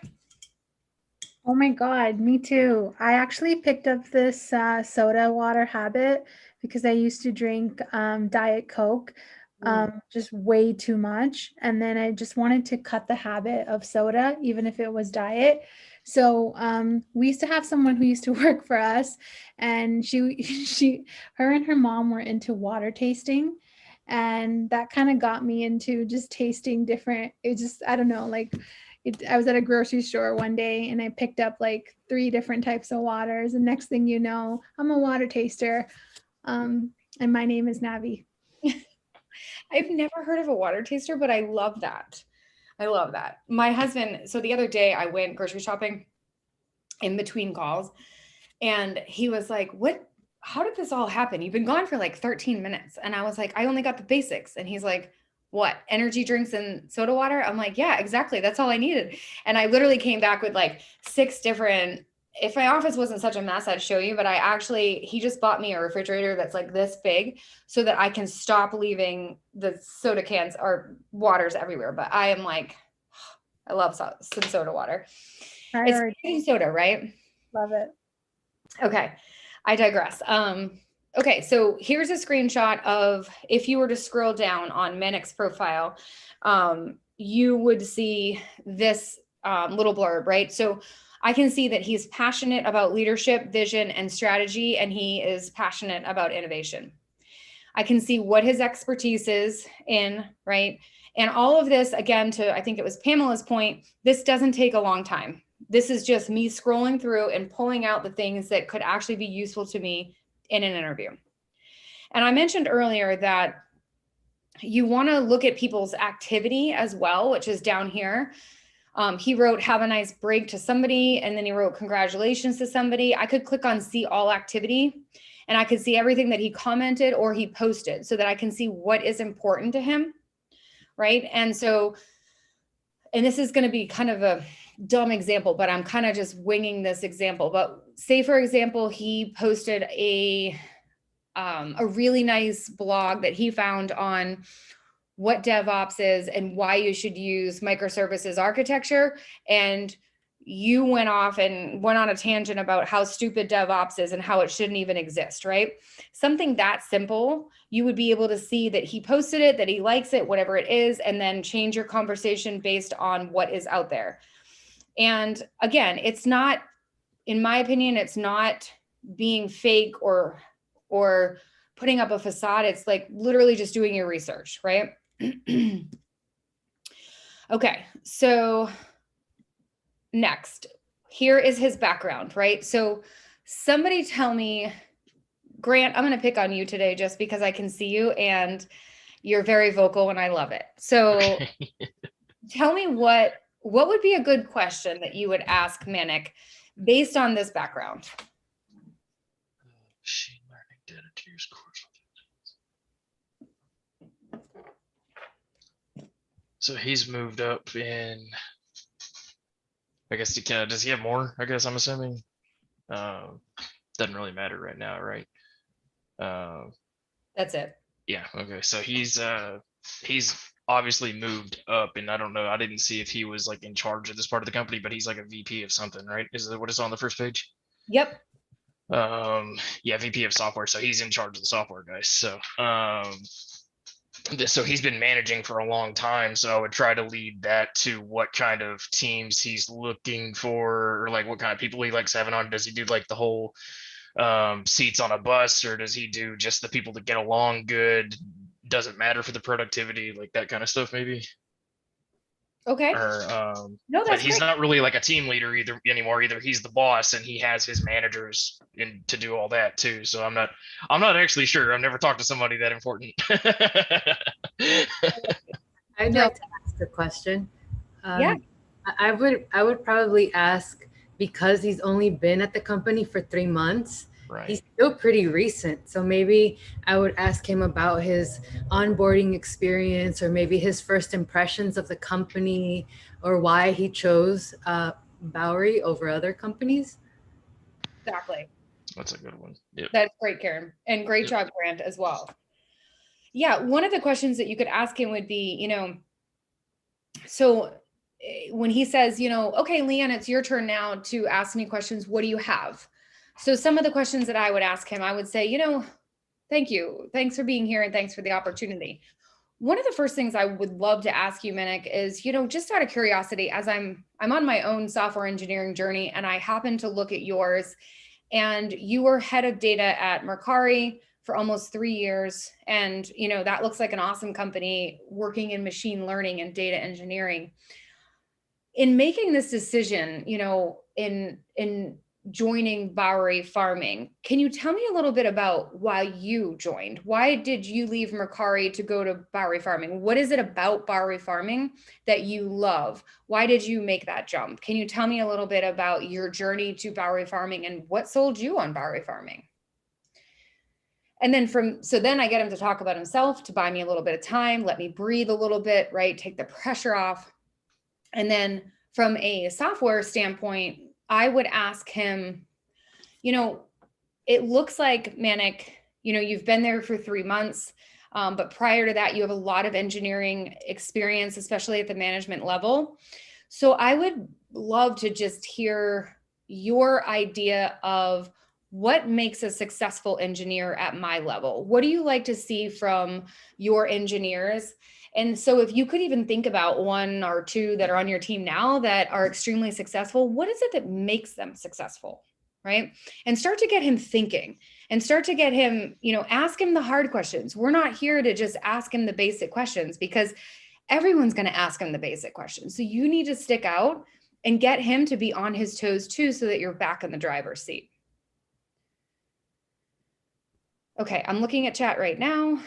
Oh my God, me too. I actually picked up this soda water habit because I used to drink Diet Coke just way too much. And then I just wanted to cut the habit of soda, even if it was diet. So we used to have someone who used to work for us, and her and her mom were into water tasting. And that kind of got me into just tasting different. I don't know, like I was at a grocery store one day and I picked up like 3 different types of waters. And next thing you know, I'm a water taster. And my name is Navi.
I've never heard of a water taster, but I love that. I love that. My husband, so the other day I went grocery shopping in between calls, and he was like, how did this all happen? You've been gone for like 13 minutes. And I was like, I only got the basics. And he's like, what, energy drinks and soda water? I'm like, yeah, exactly. That's all I needed. And I literally came back with like 6 different, if my office wasn't such a mess, I'd show you, but he just bought me a refrigerator that's like this big so that I can stop leaving the soda cans or waters everywhere. But I am like, I love some soda water. It's baking soda, right?
Love it.
Okay. I digress. Okay. So here's a screenshot of, if you were to scroll down on Manic's profile, you would see this little blurb, right? So I can see that he's passionate about leadership, vision, and strategy, and he is passionate about innovation. I can see what his expertise is in, right? And all of this, again, I think it was Pamela's point, this doesn't take a long time. This is just me scrolling through and pulling out the things that could actually be useful to me in an interview. And I mentioned earlier that you want to look at people's activity as well, which is down here. He wrote, have a nice break to somebody, and then he wrote, congratulations to somebody. I could click on see all activity, and I could see everything that he commented or he posted so that I can see what is important to him, right? And so, and this is going to be kind of a dumb example, but I'm kind of just winging this example. But say, for example, he posted a really nice blog that he found on what DevOps is and why you should use microservices architecture. And you went off and went on a tangent about how stupid DevOps is and how it shouldn't even exist, right? Something that simple, you would be able to see that he posted it, that he likes it, whatever it is, and then change your conversation based on what is out there. And again, it's not, in my opinion, it's not being fake or putting up a facade. It's like literally just doing your research, right? Okay, so next, here is his background, right? So somebody tell me, Grant, I'm going to pick on you today just because I can see you and you're very vocal and I love it. So tell me what would be a good question that you would ask Manic based on this background?
Machine learning data tiers course. So he's moved up in, I guess does he have more? I guess I'm assuming. Doesn't really matter right now, right?
That's it.
Yeah, okay. So he's obviously moved up, and I don't know, I didn't see if he was like in charge of this part of the company, but he's like a VP of something, right? Is that what is on the first page?
Yep.
Yeah, VP of software. So he's in charge of the software guys. So he's been managing for a long time. So I would try to lead that to what kind of teams he's looking for, or like what kind of people he likes having on. Does he do like the whole seats on a bus, or does he do just the people that get along good? Doesn't matter for the productivity, like that kind of stuff, maybe.
Okay.
Or
no,
but he's
great.
not really like a team leader anymore. Either he's the boss and he has his managers in to do all that too. So I'm not actually sure. I've never talked to somebody that important.
I'd like to ask a question.
Yeah.
I would probably ask, because he's only been at the company for 3 months.
Right.
He's still pretty recent. So maybe I would ask him about his onboarding experience, or maybe his first impressions of the company, or why he chose Bowery over other companies.
Exactly.
That's a good one. Yep.
That's great, Karen. And great job, Grant, as well. Yeah, one of the questions that you could ask him would be, so when he says, okay, Leanne, it's your turn now to ask me questions. What do you have? So some of the questions that I would ask him, I would say, thank you. Thanks for being here and thanks for the opportunity. One of the first things I would love to ask you, Manic, is, just out of curiosity, as I'm on my own software engineering journey, and I happen to look at yours, and you were head of data at Mercari for almost 3 years. And, that looks like an awesome company working in machine learning and data engineering. In making this decision, in joining Bowery Farming. Can you tell me a little bit about why you joined? Why did you leave Mercari to go to Bowery Farming? What is it about Bowery Farming that you love? Why did you make that jump? Can you tell me a little bit about your journey to Bowery Farming and what sold you on Bowery Farming? And then then I get him to talk about himself, to buy me a little bit of time, let me breathe a little bit, right? Take the pressure off. And then from a software standpoint, I would ask him, it looks like, Manik, you've been there for 3 months, but prior to that, you have a lot of engineering experience, especially at the management level. So I would love to just hear your idea of what makes a successful engineer at my level. What do you like to see from your engineers? And so if you could even think about 1 or 2 that are on your team now that are extremely successful, what is it that makes them successful, right? And start to get him thinking and start to get him, ask him the hard questions. We're not here to just ask him the basic questions because everyone's going to ask him the basic questions. So you need to stick out and get him to be on his toes too, so that you're back in the driver's seat. Okay, I'm looking at chat right now.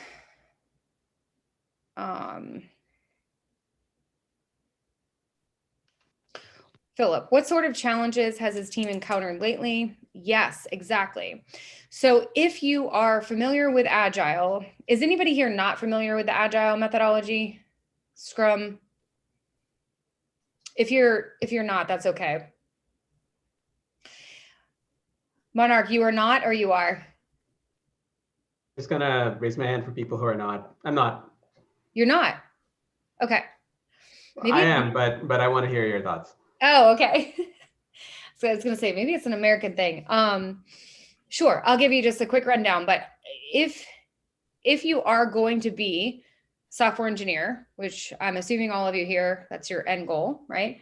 Philip, what sort of challenges has his team encountered lately? Yes, exactly. So if you are familiar with Agile, is anybody here not familiar with the Agile methodology? Scrum? If you're not, that's okay. Monarch, you are not, or you are?
Just gonna raise my hand for people who are not. I'm not.
You're not? Okay.
Maybe I am, but I want to hear your thoughts.
Oh, okay. So I was going to say, maybe it's an American thing. Sure, I'll give you just a quick rundown. But if you are going to be software engineer, which I'm assuming all of you here, that's your end goal, right?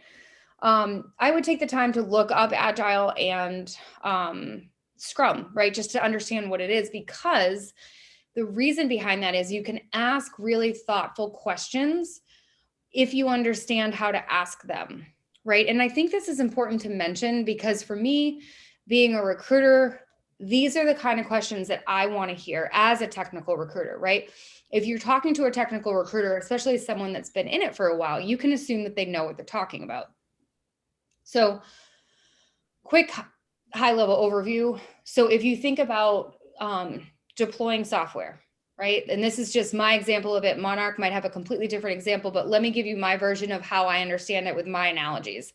I would take the time to look up Agile and Scrum, right? Just to understand what it is, because the reason behind that is you can ask really thoughtful questions if you understand how to ask them, right? And I think this is important to mention because for me, being a recruiter, these are the kind of questions that I want to hear as a technical recruiter, right? If you're talking to a technical recruiter, especially someone that's been in it for a while, you can assume that they know what they're talking about. So quick high-level overview. So if you think about deploying software, right? And this is just my example of it. Monarch might have a completely different example, but let me give you my version of how I understand it with my analogies.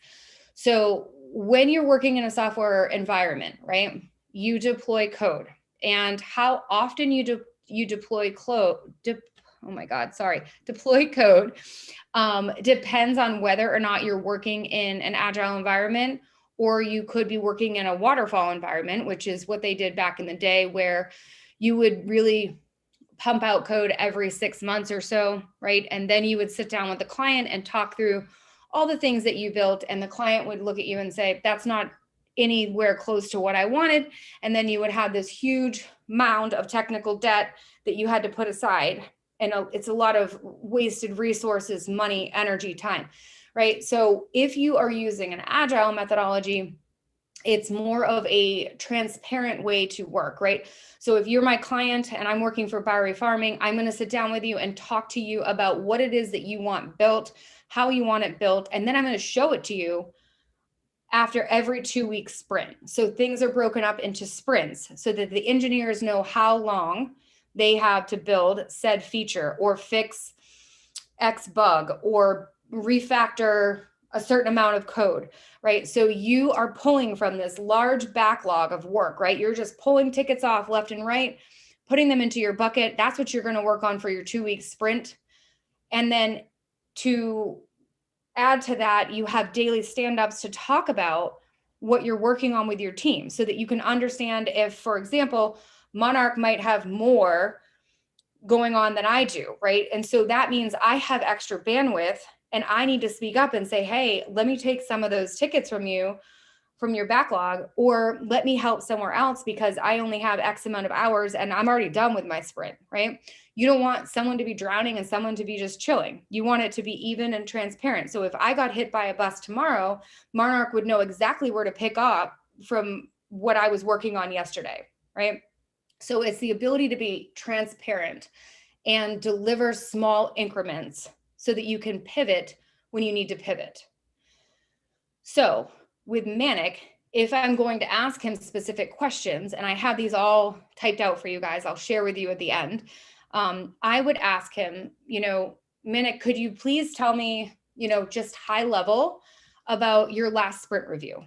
So when you're working in a software environment, right, you deploy code, and how often you deploy code depends on whether or not you're working in an Agile environment, or you could be working in a Waterfall environment, which is what they did back in the day, where you would really pump out code every 6 months or so, right? And then you would sit down with the client and talk through all the things that you built, and the client would look at you and say, that's not anywhere close to what I wanted. And then you would have this huge mound of technical debt that you had to put aside. And it's a lot of wasted resources, money, energy, time, right? So if you are using an Agile methodology, it's more of a transparent way to work, right? So if you're my client and I'm working for Bowery Farming, I'm going to sit down with you and talk to you about what it is that you want built, how you want it built, and then I'm going to show it to you after every 2-week sprint. So things are broken up into sprints so that the engineers know how long they have to build said feature or fix X bug or refactor a certain amount of code, right? So you are pulling from this large backlog of work, right? You're just pulling tickets off left and right, putting them into your bucket. That's what you're going to work on for your 2-week sprint. And then to add to that, you have daily stand-ups to talk about what you're working on with your team so that you can understand if, for example, Monarch might have more going on than I do, right? And so that means I have extra bandwidth and I need to speak up and say, hey, let me take some of those tickets from you, from your backlog, or let me help somewhere else because I only have X amount of hours and I'm already done with my sprint, right? You don't want someone to be drowning and someone to be just chilling. You want it to be even and transparent. So if I got hit by a bus tomorrow, Monarch would know exactly where to pick up what I was working on yesterday, right? So it's the ability to be transparent and deliver small increments so that you can pivot when you need to pivot. So with Manic, if I'm going to ask him specific questions, and I have these all typed out for you guys, I'll share with you at the end. I would ask him, Manic, could you please tell me, just high level about your last sprint review?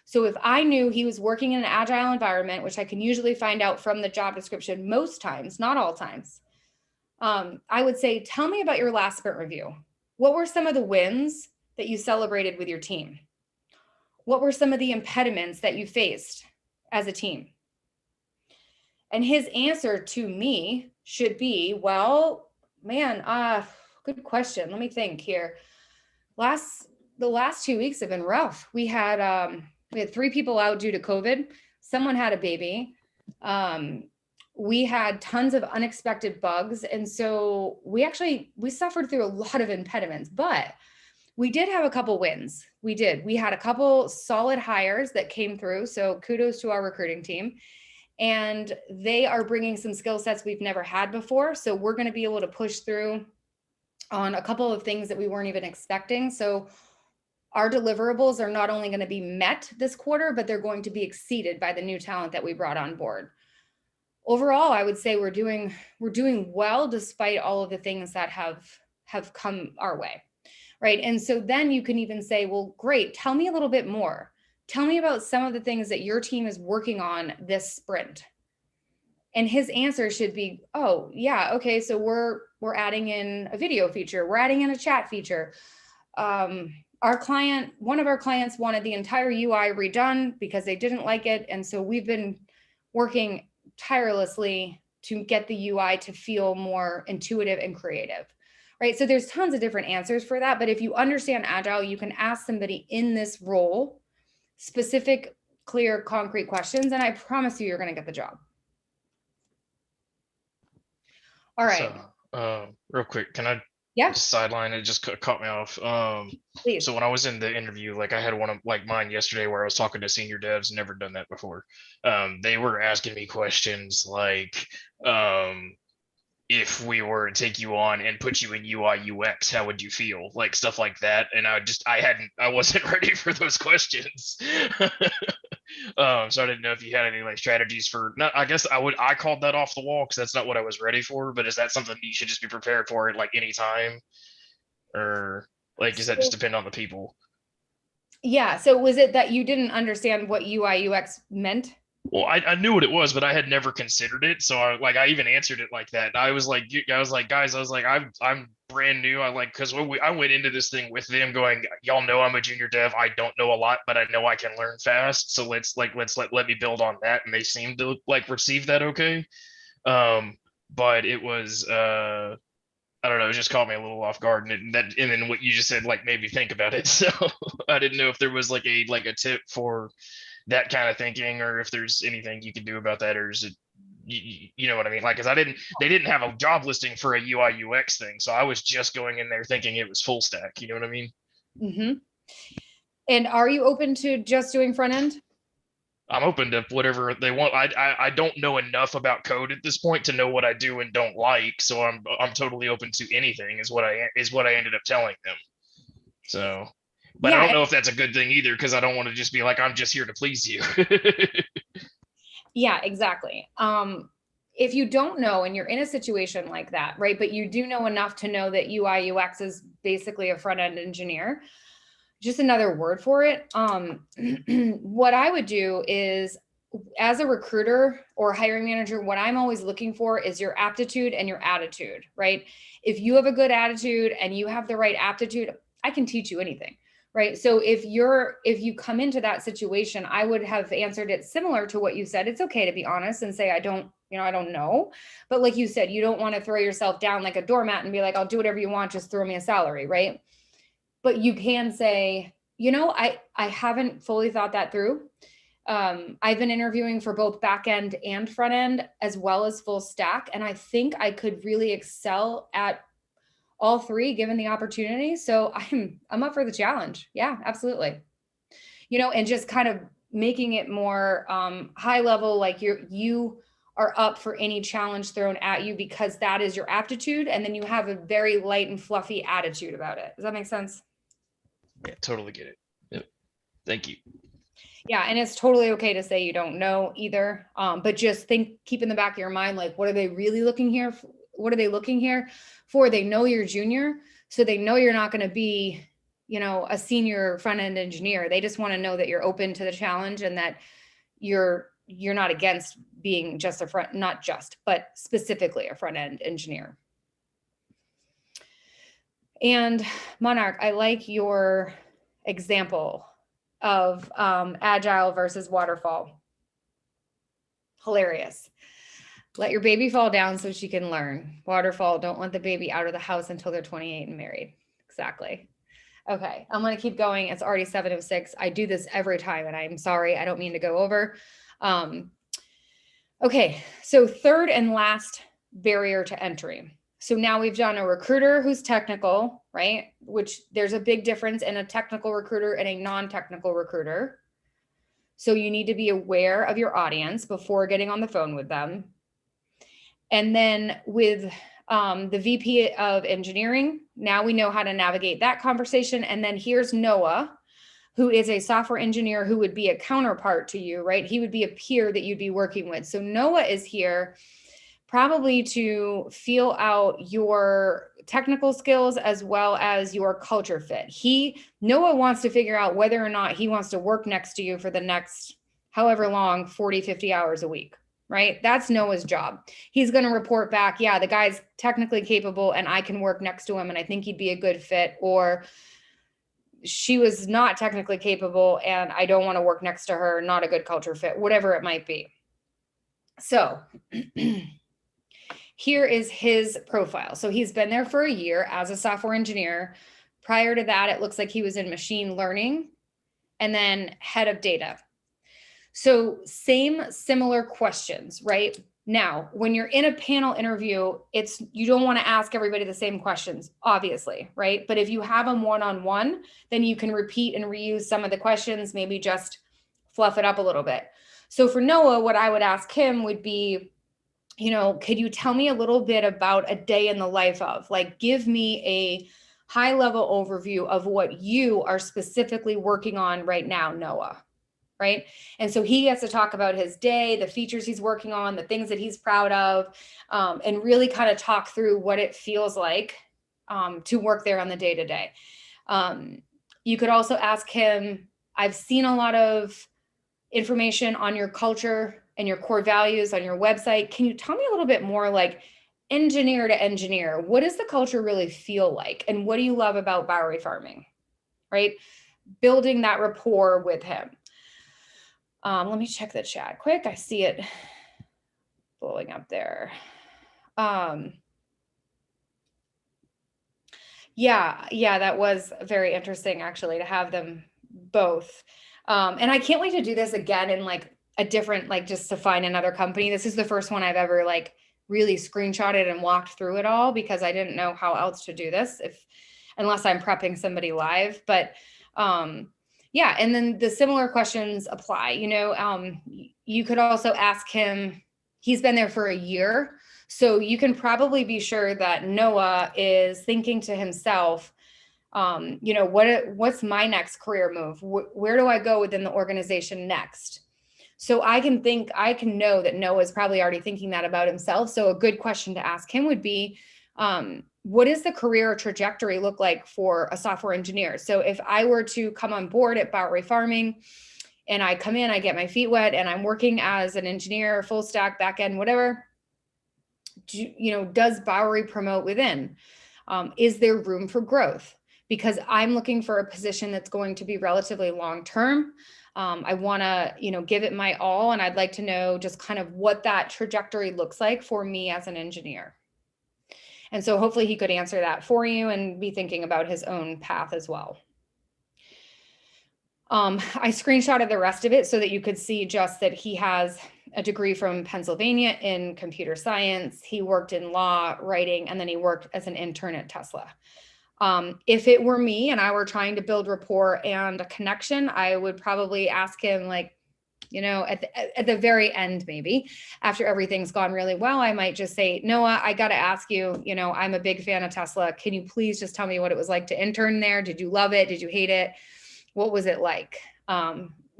So if I knew he was working in an agile environment, which I can usually find out from the job description most times, not all times, I would say, tell me about your last sprint review. What were some of the wins that you celebrated with your team? What were some of the impediments that you faced as a team? And his answer to me should be, well, man, good question. Let me think here. The last 2 weeks have been rough. We had 3 people out due to COVID. Someone had a baby. We had tons of unexpected bugs. And so we suffered through a lot of impediments, but we did have a couple wins. We had a couple solid hires that came through. So kudos to our recruiting team. And they are bringing some skill sets we've never had before. So we're going to be able to push through on a couple of things that we weren't even expecting. So our deliverables are not only going to be met this quarter, but they're going to be exceeded by the new talent that we brought on board. Overall, I would say we're doing well despite all of the things that have come our way, right? And so then you can even say, well, great, tell me a little bit more. Tell me about some of the things that your team is working on this sprint. And his answer should be, oh yeah, okay, so we're adding in a video feature, we're adding in a chat feature. One of our clients wanted the entire UI redone because they didn't like it. And so we've been working tirelessly to get the UI to feel more intuitive and creative, right? So there's tons of different answers for that. But if you understand Agile, you can ask somebody in this role specific, clear, concrete questions. And I promise you're going to get the job. All right.
So, real quick, can I
just
sideline? It just caught me off.
Please.
So when I was in the interview, like I had one of mine yesterday where I was talking to senior devs, never done that before. They were asking me questions like, if we were to take you on and put you in UI UX, how would you feel? Like stuff like that. And I wasn't ready for those questions. So I didn't know if you had any like strategies for, no, I guess I called that off the wall because that's not what I was ready for, but is that something you should just be prepared for at like any time? Or like, does that just depend on the people?
Yeah. So was it that you didn't understand what UI UX meant?
Well, I knew what it was, but I had never considered it. So I even answered it like that. I was like, guys, I'm brand new. Cause I went into this thing with them going, y'all know I'm a junior dev. I don't know a lot, but I know I can learn fast. So let me build on that. And they seemed to like receive that. Okay. But it was, I don't know, it just caught me a little off guard, and then what you just said, like, made me think about it. So I didn't know if there was like a tip for that kind of thinking, or if there's anything you can do about that, or is it, you know what I mean? Like, cause they didn't have a job listing for a UI UX thing. So I was just going in there thinking it was full stack. You know what I mean?
Mm-hmm. And are you open to just doing front end?
I'm open to whatever they want. I don't know enough about code at this point to know what I do and don't like. So I'm totally open to anything is what I ended up telling them. So, but yeah, I don't know if that's a good thing either, because I don't want to just be like, I'm just here to please you.
Yeah, exactly. If you don't know and you're in a situation like that, right, but you do know enough to know that UI UX is basically a front end engineer, just another word for it. What I would do is, as a recruiter or hiring manager, what I'm always looking for is your aptitude and your attitude, right? If you have a good attitude and you have the right aptitude, I can teach you anything, right? So if you come into that situation, I would have answered it similar to what you said. It's okay to be honest and say, I don't know. But like you said, you don't want to throw yourself down like a doormat and be like, I'll do whatever you want, just throw me a salary, right? But you can say, I haven't fully thought that through. I've been interviewing for both back end and front end, as well as full stack. And I think I could really excel at all three given the opportunity. So I'm up for the challenge. Yeah, absolutely. And just kind of making it more high level, like you are up for any challenge thrown at you because that is your aptitude. And then you have a very light and fluffy attitude about it. Does that make sense?
Yeah, totally get it. Yep. Thank you.
Yeah, and it's totally okay to say you don't know either. But just keep in the back of your mind, like, what are they really looking here? What are they looking here for? They know you're junior, so they know you're not going to be, a senior front end engineer. They just want to know that you're open to the challenge and that you're not against being just but specifically a front end engineer. And Monarch, I like your example of Agile versus Waterfall. Hilarious. Let your baby fall down so she can learn. Waterfall, don't let the baby out of the house until they're 28 and married. Exactly. Okay, I'm going to keep going. It's already 7:06. I do this every time, and I'm sorry. I don't mean to go over. Okay, so third and last barrier to entry. So now we've done a recruiter who's technical, right? Which there's a big difference in a technical recruiter and a non-technical recruiter. So you need to be aware of your audience before getting on the phone with them. And then with the VP of engineering, now we know how to navigate that conversation. And then here's Noah, who is a software engineer who would be a counterpart to you, right? He would be a peer that you'd be working with. So Noah is here probably to feel out your technical skills as well as your culture fit. Noah wants to figure out whether or not he wants to work next to you for the next however long, 40, 50 hours a week, right? That's Noah's job. He's going to report back, yeah, the guy's technically capable and I can work next to him and I think he'd be a good fit, or she was not technically capable and I don't want to work next to her, not a good culture fit, whatever it might be. So here is his profile. So he's been there for a year as a software engineer. Prior to that, it looks like he was in machine learning and then head of data. So similar questions, right? Now, when you're in a panel interview, you don't want to ask everybody the same questions, obviously, right? But if you have them one-on-one, then you can repeat and reuse some of the questions, maybe just fluff it up a little bit. So for Noah, what I would ask him would be, could you tell me a little bit about a day in the life of, like, give me a high level overview of what you are specifically working on right now, Noah, right? And so he gets to talk about his day, the features he's working on, the things that he's proud of, and really kind of talk through what it feels like to work there on the day-to-day. You could also ask him, I've seen a lot of information on your culture and your core values on your website. Can you tell me a little bit more, like, engineer to engineer, what does the culture really feel like? And what do you love about Bowery farming, right? Building that rapport with him. Let me check the chat quick. I see it blowing up there. Yeah, that was very interesting, actually, to have them both. And I can't wait to do this again in like a different, like, just to find another company. This is the first one I've ever like really screenshotted and walked through it all because I didn't know how else to do this unless I'm prepping somebody live. But yeah, and then the similar questions apply. You could also ask him, he's been there for a year, so you can probably be sure that Noah is thinking to himself, what's my next career move? Where do I go within the organization next? So I can know that Noah is probably already thinking that about himself. So a good question to ask him would be, what does the career trajectory look like for a software engineer? So if I were to come on board at Bowery Farming and I come in, I get my feet wet and I'm working as an engineer, full stack, back end, whatever, does Bowery promote within? Is there room for growth? Because I'm looking for a position that's going to be relatively long-term. I want to, give it my all. And I'd like to know just kind of what that trajectory looks like for me as an engineer. And so hopefully he could answer that for you and be thinking about his own path as well. I screenshotted the rest of it so that you could see just that he has a degree from Pennsylvania in computer science. He worked in law, writing, and then he worked as an intern at Tesla. If it were me and I were trying to build rapport and a connection, I would probably ask him, like, You know, at the very end, maybe after everything's gone really well, I might just say, Noah, I got to ask you, you know, I'm a big fan of Tesla. Can you please just tell me what it was like to intern there? Did you love it? Did you hate it? What was it like?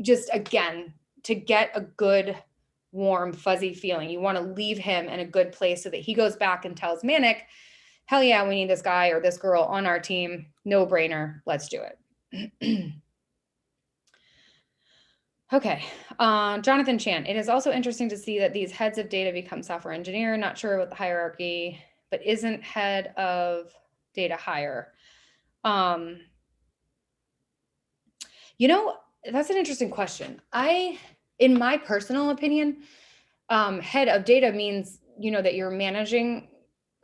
Just again, to get a good, warm, fuzzy feeling. You want to leave him in a good place so that he goes back and tells Manik, hell yeah, we need this guy or this girl on our team. No brainer. Let's do it. Okay, Jonathan Chan. It is also interesting to see that these heads of data become software engineer. Not sure about the hierarchy, but isn't head of data higher. You know, that's an interesting question. In my personal opinion, head of data means, you know, that you're managing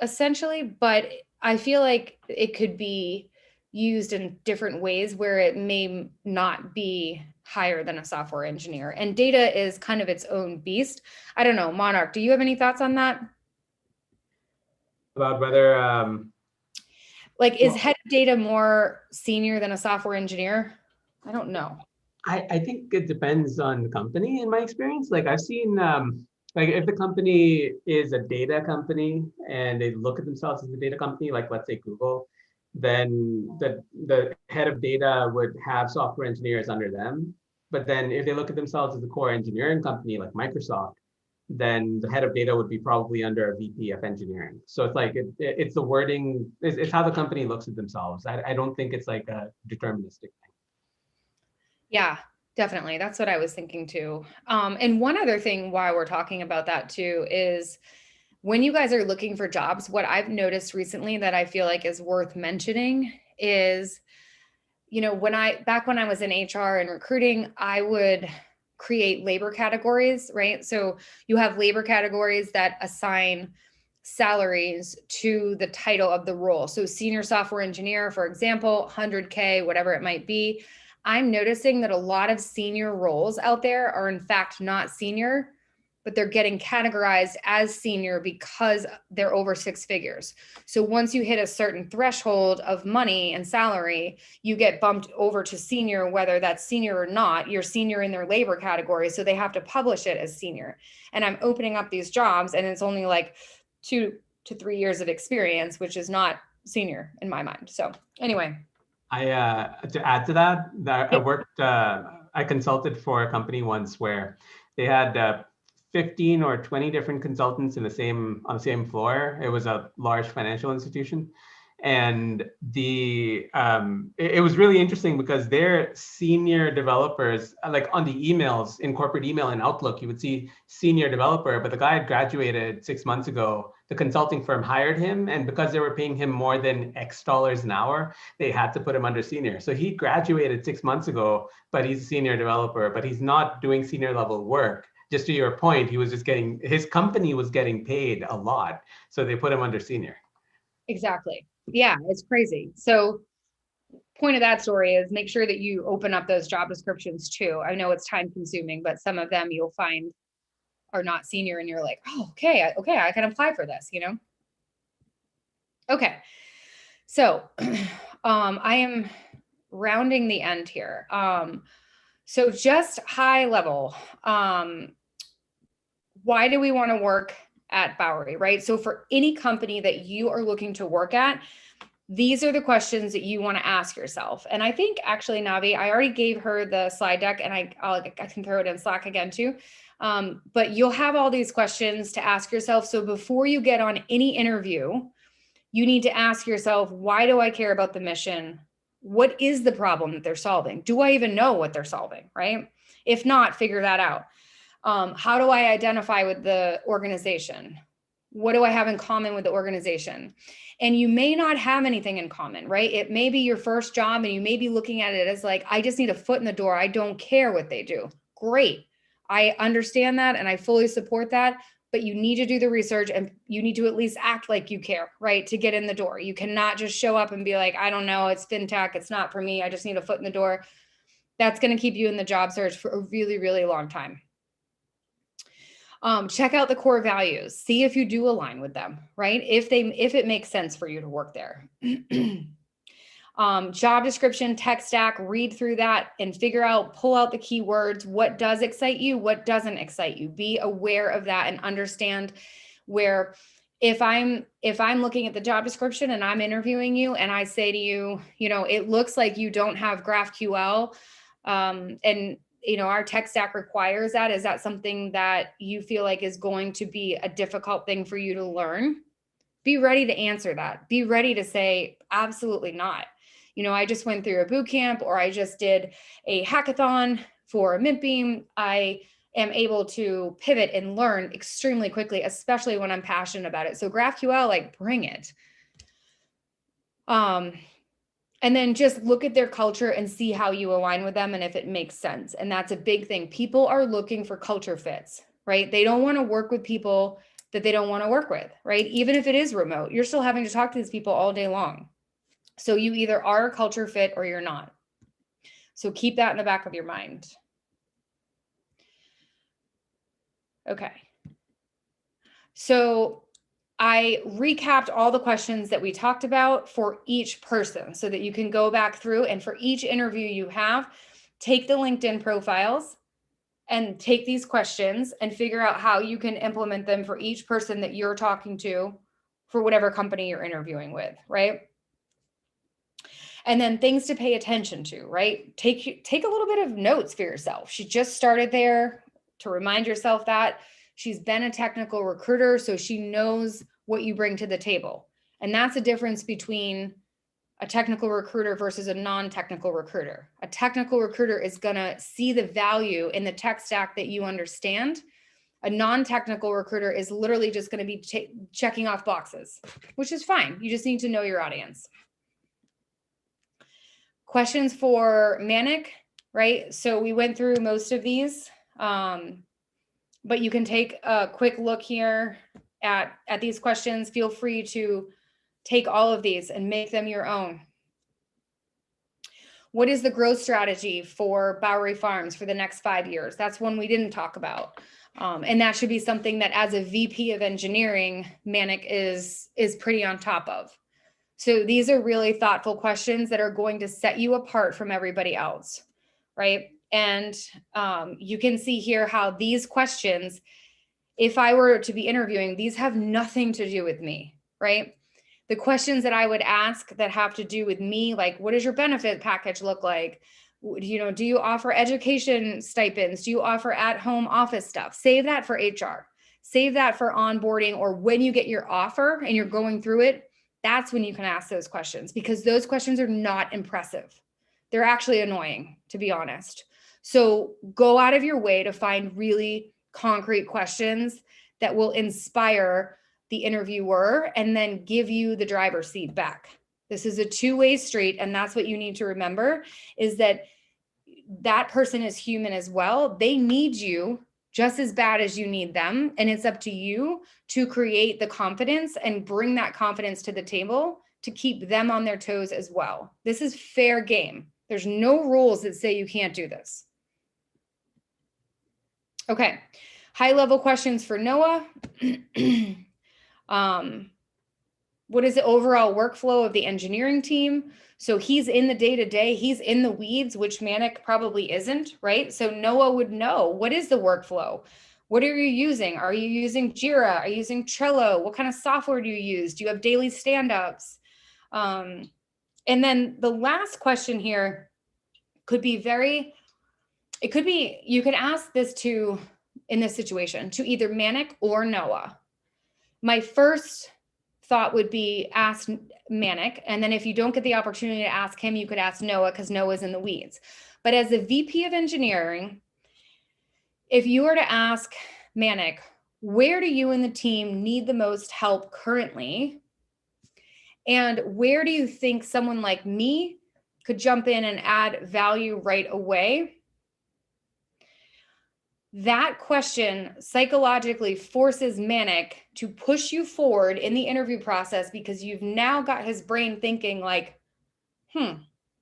essentially, but I feel like it could be used in different ways where it may not be higher than a software engineer. And data is kind of its own beast. I don't know, Monarch, do you have any thoughts on that?
About whether
like, is head of data more senior than a software engineer? I don't know.
I think it depends on the company in my experience. Like I've seen, like if the company is a data company and they look at themselves as a data company, like let's say Google, then the head of data would have software engineers under them. But then if they look at themselves as a core engineering company like Microsoft, then the head of data would be probably under a VP of engineering. So it's like, it's the wording, it's how the company looks at themselves. I don't think it's like a deterministic thing.
Yeah, definitely. That's what I was thinking too. And one other thing while we're talking about that too is when you guys are looking for jobs, what I've noticed recently that I feel like is worth mentioning is, you know, back when I was in HR and recruiting, I would create labor categories, right? So you have labor categories that assign salaries to the title of the role. So senior software engineer, for example, 100K, whatever it might be. I'm noticing that a lot of senior roles out there are in fact not senior, but they're getting categorized as senior because they're over 6 figures. So once you hit a certain threshold of money and salary, you get bumped over to senior, whether that's senior or not. You're senior in their labor category, so they have to publish it as senior. And I'm opening up these jobs and it's only like 2 to 3 years of experience, which is not senior in my mind. So anyway.
To add to that, I consulted for a company once where they had 15 or 20 different consultants on the same floor. It was a large financial institution. And it was really interesting because their senior developers, like on the emails, in corporate email and Outlook, you would see senior developer, but the guy had graduated 6 months ago. The consulting firm hired him, and because they were paying him more than X dollars an hour, they had to put him under senior. So he graduated 6 months ago, but he's a senior developer, but he's not doing senior level work. Just to your point, his company was getting paid a lot, so they put him under senior.
Exactly. Yeah, it's crazy. So point of that story is make sure that you open up those job descriptions too. I know it's time consuming, but some of them you'll find are not senior and you're like, oh, okay, I can apply for this, you know? Okay. So I am rounding the end here. So just high level, why do we want to work at Bowery, right? So for any company that you are looking to work at, these are the questions that you want to ask yourself. And I think actually, Navi, I already gave her the slide deck and I can throw it in Slack again too. But you'll have all these questions to ask yourself. So before you get on any interview, you need to ask yourself, why do I care about the mission? What is the problem that they're solving? Do I even know what they're solving, right? If not, figure that out. How do I identify with the organization? What do I have in common with the organization? And you may not have anything in common, right? It may be your first job and you may be looking at it as like, I just need a foot in the door. I don't care what they do. Great. I understand that and I fully support that, but you need to do the research and you need to at least act like you care, right? To get in the door. You cannot just show up and be like, I don't know, it's fintech. It's not for me. I just need a foot in the door. That's going to keep you in the job search for a really, really long time. Check out the core values, see if you do align with them, right? If it makes sense for you to work there. Job description, tech stack, read through that and pull out the keywords. What does excite you? What doesn't excite you? Be aware of that and understand where if I'm looking at the job description and I'm interviewing you and I say to you, it looks like you don't have GraphQL, and our tech stack requires that. Is that something that you feel like is going to be a difficult thing for you to learn? Be ready to answer that. Be ready to say, absolutely not. I just went through a boot camp, or I just did a hackathon for a Mint Beam. I am able to pivot and learn extremely quickly, especially when I'm passionate about it. So GraphQL, like, bring it. And then just look at their culture and see how you align with them and if it makes sense. And that's a big thing. People are looking for culture fits, right? They don't want to work with people that they don't want to work with, right? Even if it is remote, you're still having to talk to these people all day long. So you either are a culture fit or you're not. So keep that in the back of your mind. Okay. So I recapped all the questions that we talked about for each person so that you can go back through, and for each interview you have, take the LinkedIn profiles and take these questions and figure out how you can implement them for each person that you're talking to for whatever company you're interviewing with, right? And then things to pay attention to, right? Take a little bit of notes for yourself. She just started there, to remind yourself that she's been a technical recruiter, so she knows what you bring to the table. And that's a difference between a technical recruiter versus a non-technical recruiter. A technical recruiter is gonna see the value in the tech stack that you understand. A non-technical recruiter is literally just gonna be checking off boxes, which is fine. You just need to know your audience. Questions for Manik, right? So we went through most of these, but you can take a quick look here at these questions. Feel free to take all of these and make them your own. What is the growth strategy for Bowery Farms for the next 5 years? That's one we didn't talk about. And that should be something that, as a VP of engineering, Manik is pretty on top of. So these are really thoughtful questions that are going to set you apart from everybody else, right? And you can see here how these questions, if I were to be interviewing, these have nothing to do with me, right? The questions that I would ask that have to do with me, like, what does your benefit package look like? Do you offer education stipends? Do you offer at-home office stuff? Save that for HR. Save that for onboarding, or when you get your offer and you're going through it. That's when you can ask those questions, because those questions are not impressive. They're actually annoying, to be honest. So go out of your way to find really concrete questions that will inspire the interviewer and then give you the driver's seat back. This is a two-way street, and that's what you need to remember, is that that person is human as well. They need you just as bad as you need them. And it's up to you to create the confidence and bring that confidence to the table to keep them on their toes as well. This is fair game. There's no rules that say you can't do this. Okay, high-level questions for Noah. What is the overall workflow of the engineering team? So he's in the day-to-day, he's in the weeds, which Manik probably isn't, right? So Noah would know, what is the workflow? What are you using? Are you using Jira? Are you using Trello? What kind of software do you use? Do you have daily stand-ups? And then the last question here could be you could ask this in this situation, to either Manik or Noah. My first thought would be ask Manik, and then if you don't get the opportunity to ask him, you could ask Noah, because Noah's in the weeds. But as a VP of engineering, if you were to ask Manik, where do you and the team need the most help currently? And where do you think someone like me could jump in and add value right away? That question psychologically forces Manik to push you forward in the interview process, because you've now got his brain thinking like,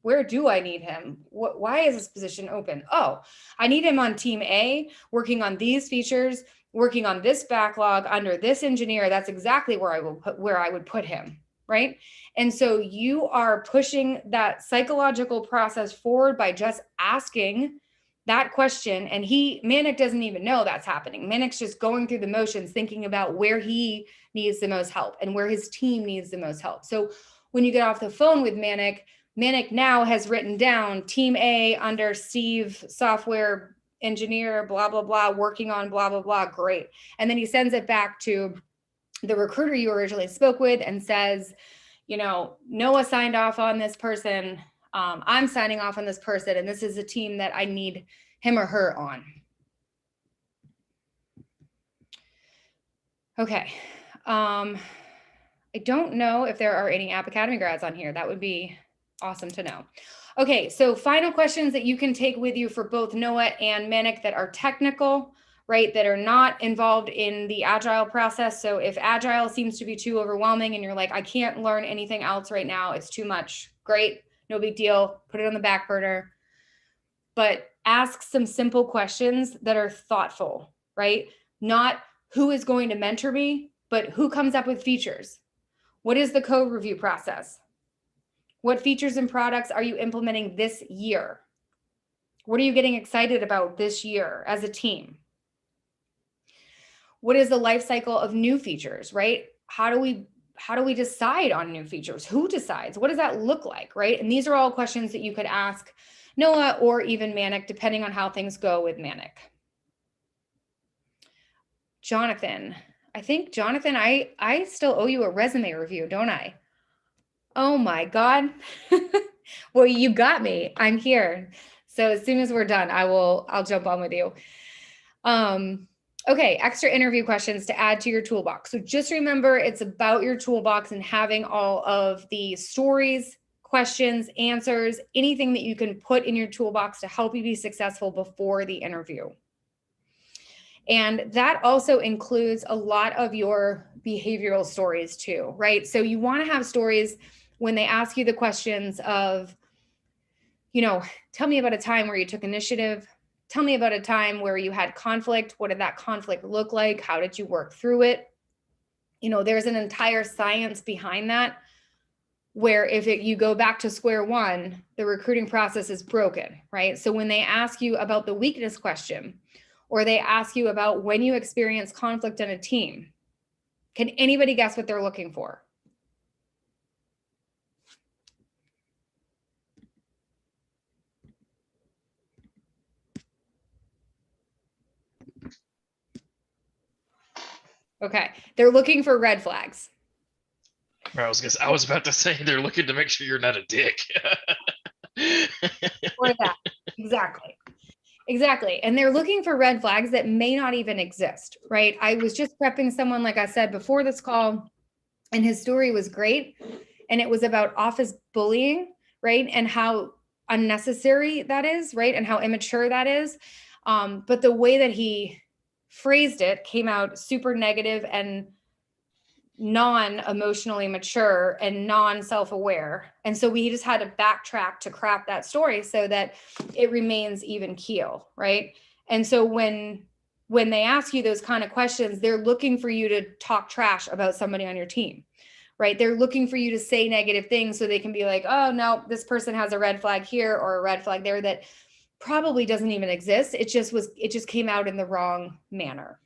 where do I need him? Why is this position open? Oh, I need him on team A, working on these features, working on this backlog under this engineer. That's exactly where I would put him. right? And so you are pushing that psychological process forward by just asking that question. And Manik doesn't even know that's happening. Manik's just going through the motions, thinking about where he needs the most help and where his team needs the most help. So when you get off the phone with Manik now has written down team A under Steve, software engineer, blah, blah, blah, working on blah, blah, blah. Great. And then he sends it back to the recruiter you originally spoke with and says, Noah signed off on this person. I'm signing off on this person. And this is a team that I need him or her on. Okay. I don't know if there are any App Academy grads on here. That would be awesome to know. Okay, so final questions that you can take with you for both Noah and Manik that are technical, right, that are not involved in the Agile process. So if Agile seems to be too overwhelming and you're like, I can't learn anything else right now, it's too much, great, no big deal, put it on the back burner. But ask some simple questions that are thoughtful, right? Not who is going to mentor me, but who comes up with features? What is the code review process? What features and products are you implementing this year? What are you getting excited about this year as a team? What is the life cycle of new features, right? How do we decide on new features? Who decides? What does that look like, right? And these are all questions that you could ask Noah or even Manik, depending on how things go with Manik. Jonathan, I think, Jonathan, I still owe you a resume review, don't I? Oh my God. Well, you got me. I'm here. So as soon as we're done, I'll jump on with you. Okay, extra interview questions to add to your toolbox. So just remember, it's about your toolbox and having all of the stories, questions, answers, anything that you can put in your toolbox to help you be successful before the interview. And that also includes a lot of your behavioral stories too, right? So you want to have stories when they ask you the questions of, tell me about a time where you took initiative. Tell me about a time where you had conflict. What did that conflict look like? How did you work through it? There's an entire science behind that, where if you go back to square one, the recruiting process is broken, right? So when they ask you about the weakness question, or they ask you about when you experience conflict in a team, can anybody guess what they're looking for? Okay, they're looking for red flags.
I was about to say they're looking to make sure you're not a dick.
Or that, exactly. And they're looking for red flags that may not even exist, right? I was just prepping someone, like I said, before this call, and his story was great. And it was about office bullying, right? And how unnecessary that is, right? And how immature that is. But the way that he phrased it came out super negative and non-emotionally mature and non-self-aware. And so we just had to backtrack to craft that story so that it remains even keel, right? And so when they ask you those kind of questions, they're looking for you to talk trash about somebody on your team, right? They're looking for you to say negative things so they can be like, oh no, this person has a red flag here or a red flag there that probably doesn't even exist. It just came out in the wrong manner.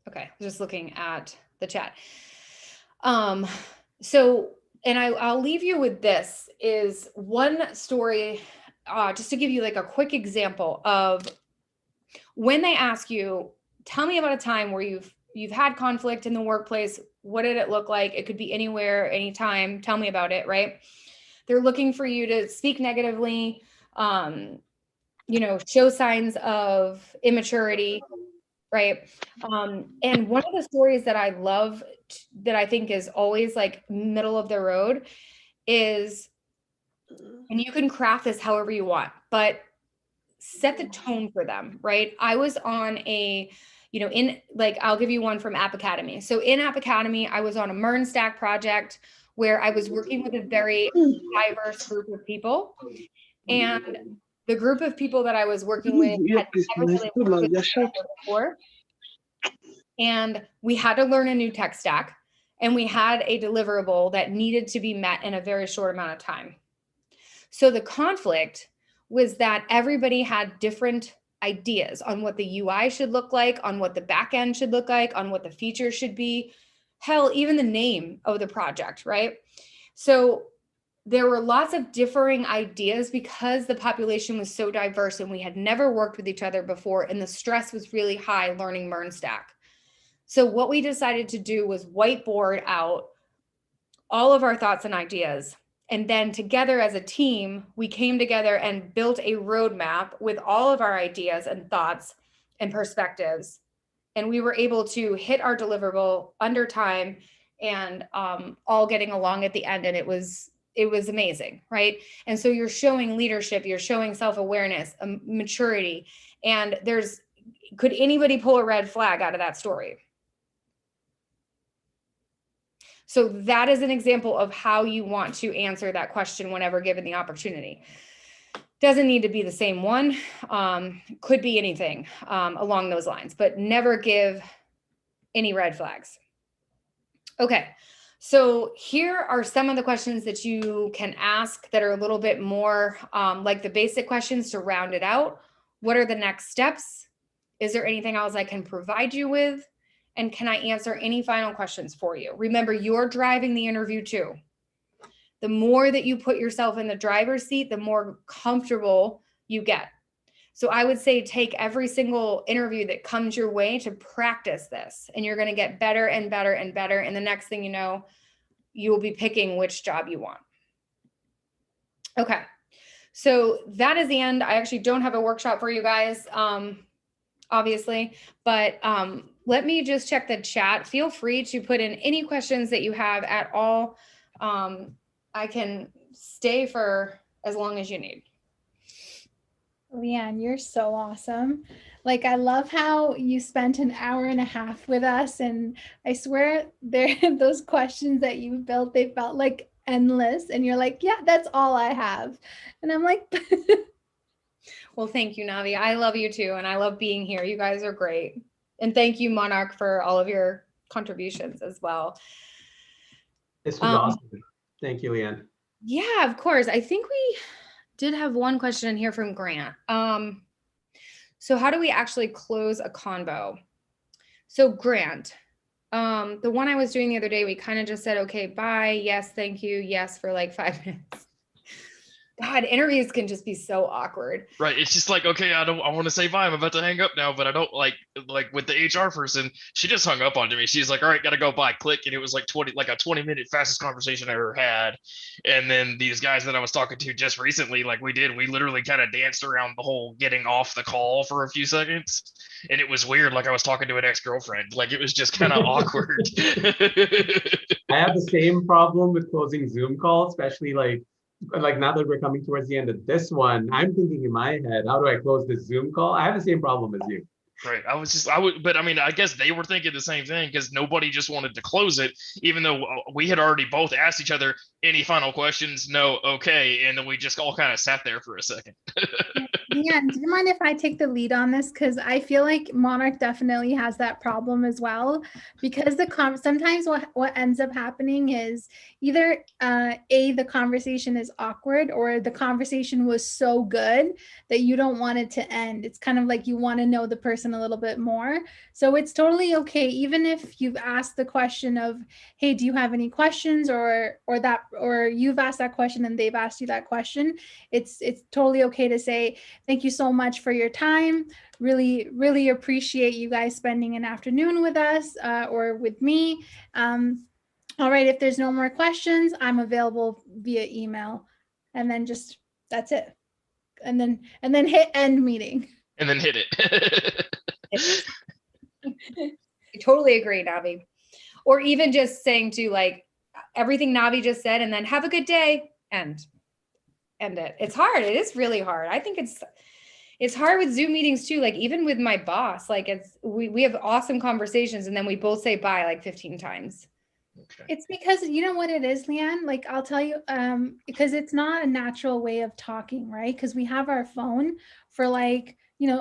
Okay, just looking at the chat. So, and I'll leave you with this, is one story, just to give you like a quick example of when they ask you, tell me about a time where you've had conflict in the workplace. What did it look like? It could be anywhere, anytime. Tell me about it, right? They're looking for you to speak negatively, show signs of immaturity, right? And one of the stories that I love, that I think is always like middle of the road, is, and you can craft this however you want, but set the tone for them, right? I was on I'll give you one from App Academy. So in App Academy, I was on a MERN stack project where I was working with a very diverse group of people. And the group of people that I was working with had never really worked with each other before. And we had to learn a new tech stack, and we had a deliverable that needed to be met in a very short amount of time. So the conflict was that everybody had different ideas on what the UI should look like, on what the back end should look like, on what the features should be, hell, even the name of the project, right? So there were lots of differing ideas because the population was so diverse and we had never worked with each other before, and the stress was really high learning MERN stack. So what we decided to do was whiteboard out all of our thoughts and ideas. And then together as a team, we came together and built a roadmap with all of our ideas and thoughts and perspectives. And we were able to hit our deliverable under time and all getting along at the end. And it was amazing, right? And so you're showing leadership, you're showing self-awareness, maturity. And could anybody pull a red flag out of that story? So that is an example of how you want to answer that question whenever given the opportunity. Doesn't need to be the same one. Could be anything along those lines, but never give any red flags. Okay, so here are some of the questions that you can ask that are a little bit more like the basic questions to round it out. What are the next steps? Is there anything else I can provide you with? And can I answer any final questions for you? Remember, you're driving the interview too. The more that you put yourself in the driver's seat, the more comfortable you get. So I would say take every single interview that comes your way to practice this, and you're going to get better and better and better. And the next thing you know, you will be picking which job you want. Okay, so that is the end. I actually don't have a workshop for you guys, obviously, but let me just check the chat. Feel free to put in any questions that you have at all. I can stay for as long as you need.
Leanne, you're so awesome. Like, I love how you spent an hour and a half with us, and I swear those questions that you built, they felt like endless, and you're like, yeah, that's all I have. And I'm like,
well, thank you, Navi. I love you too, and I love being here. You guys are great. And thank you, Monarch, for all of your contributions as well.
This was awesome. Thank you, Leanne.
Yeah, of course. I think we did have one question in here from Grant. So how do we actually close a convo? So Grant, the one I was doing the other day, we kind of just said, okay, bye. Yes, thank you. Yes, for like 5 minutes. God, interviews can just be so awkward.
Right. It's just like, okay, I want to say bye. I'm about to hang up now, but I don't like with the HR person, she just hung up onto me. She's like, all right, gotta go, bye, click. And it was like a 20-minute fastest conversation I ever had. And then these guys that I was talking to just recently, we literally kind of danced around the whole getting off the call for a few seconds. And it was weird. Like I was talking to an ex-girlfriend. Like it was just kind of awkward.
I have the same problem with closing Zoom calls, especially like now that we're coming towards the end of this one, I'm thinking in my head, how do I close this Zoom call? I have the same problem as you.
Right. But I mean, I guess they were thinking the same thing because nobody just wanted to close it, even though we had already both asked each other, any final questions? No. Okay. And then we just all kind of sat there for a second.
Yeah, do you mind if I take the lead on this? Because I feel like Monarch definitely has that problem as well. Because sometimes what ends up happening is either the conversation is awkward, or the conversation was so good that you don't want it to end. It's kind of like you want to know the person a little bit more. So it's totally okay, even if you've asked the question of, hey, do you have any questions, or you've asked that question and they've asked you that question. It's totally okay to say, thank you so much for your time. Really, really appreciate you guys spending an afternoon with us or with me. All right, if there's no more questions, I'm available via email. And then that's it. And then hit end meeting.
And then hit it.
I totally agree, Navi. Or even just saying to everything Navi just said, and then have a good day, end it. It's hard. It is really hard. I think it's hard with Zoom meetings too. Like even with my boss, we have awesome conversations and then we both say bye 15 times.
Okay.
It's because you know what it is, Leanne? Like I'll tell you, because it's not a natural way of talking, right? Because we have our phone for like,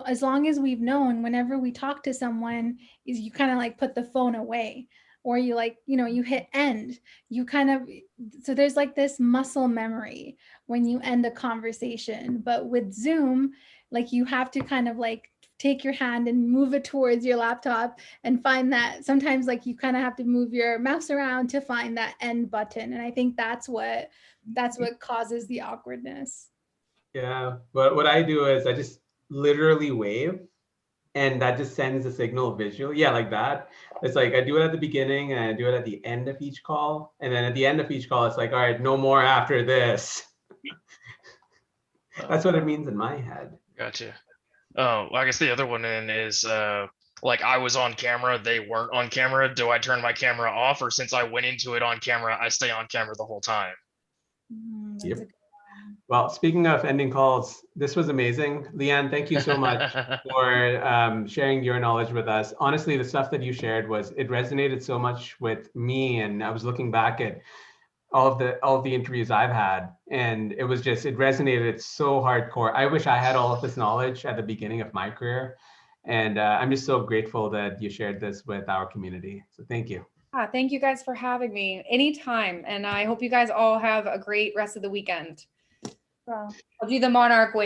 as long as we've known, whenever we talk to someone, is you kind of like put the phone away, or you like, you hit end. You kind of, so there's like this muscle memory when you end a conversation. But with Zoom, like you have to kind of like take your hand and move it towards your laptop and find that sometimes like you kind of have to move your mouse around to find that end button. And I think that's what causes the awkwardness.
Yeah, but what I do is I just literally wave, and that just sends a signal visually. Yeah, like that. It's like I do it at the beginning and I do it at the end of each call. And then at the end of each call, it's like, all right, no more after this. That's what it means in my head.
Gotcha. Oh, I guess the other one then is like I was on camera, they weren't on camera. Do I turn my camera off, or since I went into it on camera, I stay on camera the whole time?
That's
Yep.
a good one.
Well, speaking of ending calls, this was amazing. Leanne, thank you so much for sharing your knowledge with us. Honestly, the stuff that you shared it resonated so much with me. And I was looking back at all of the interviews I've had, and it resonated so hardcore. I wish I had all of this knowledge at the beginning of my career. And I'm just so grateful that you shared this with our community. So thank you.
Thank you guys for having me anytime. And I hope you guys all have a great rest of the weekend.
Well,
I'll do the Monarch wave.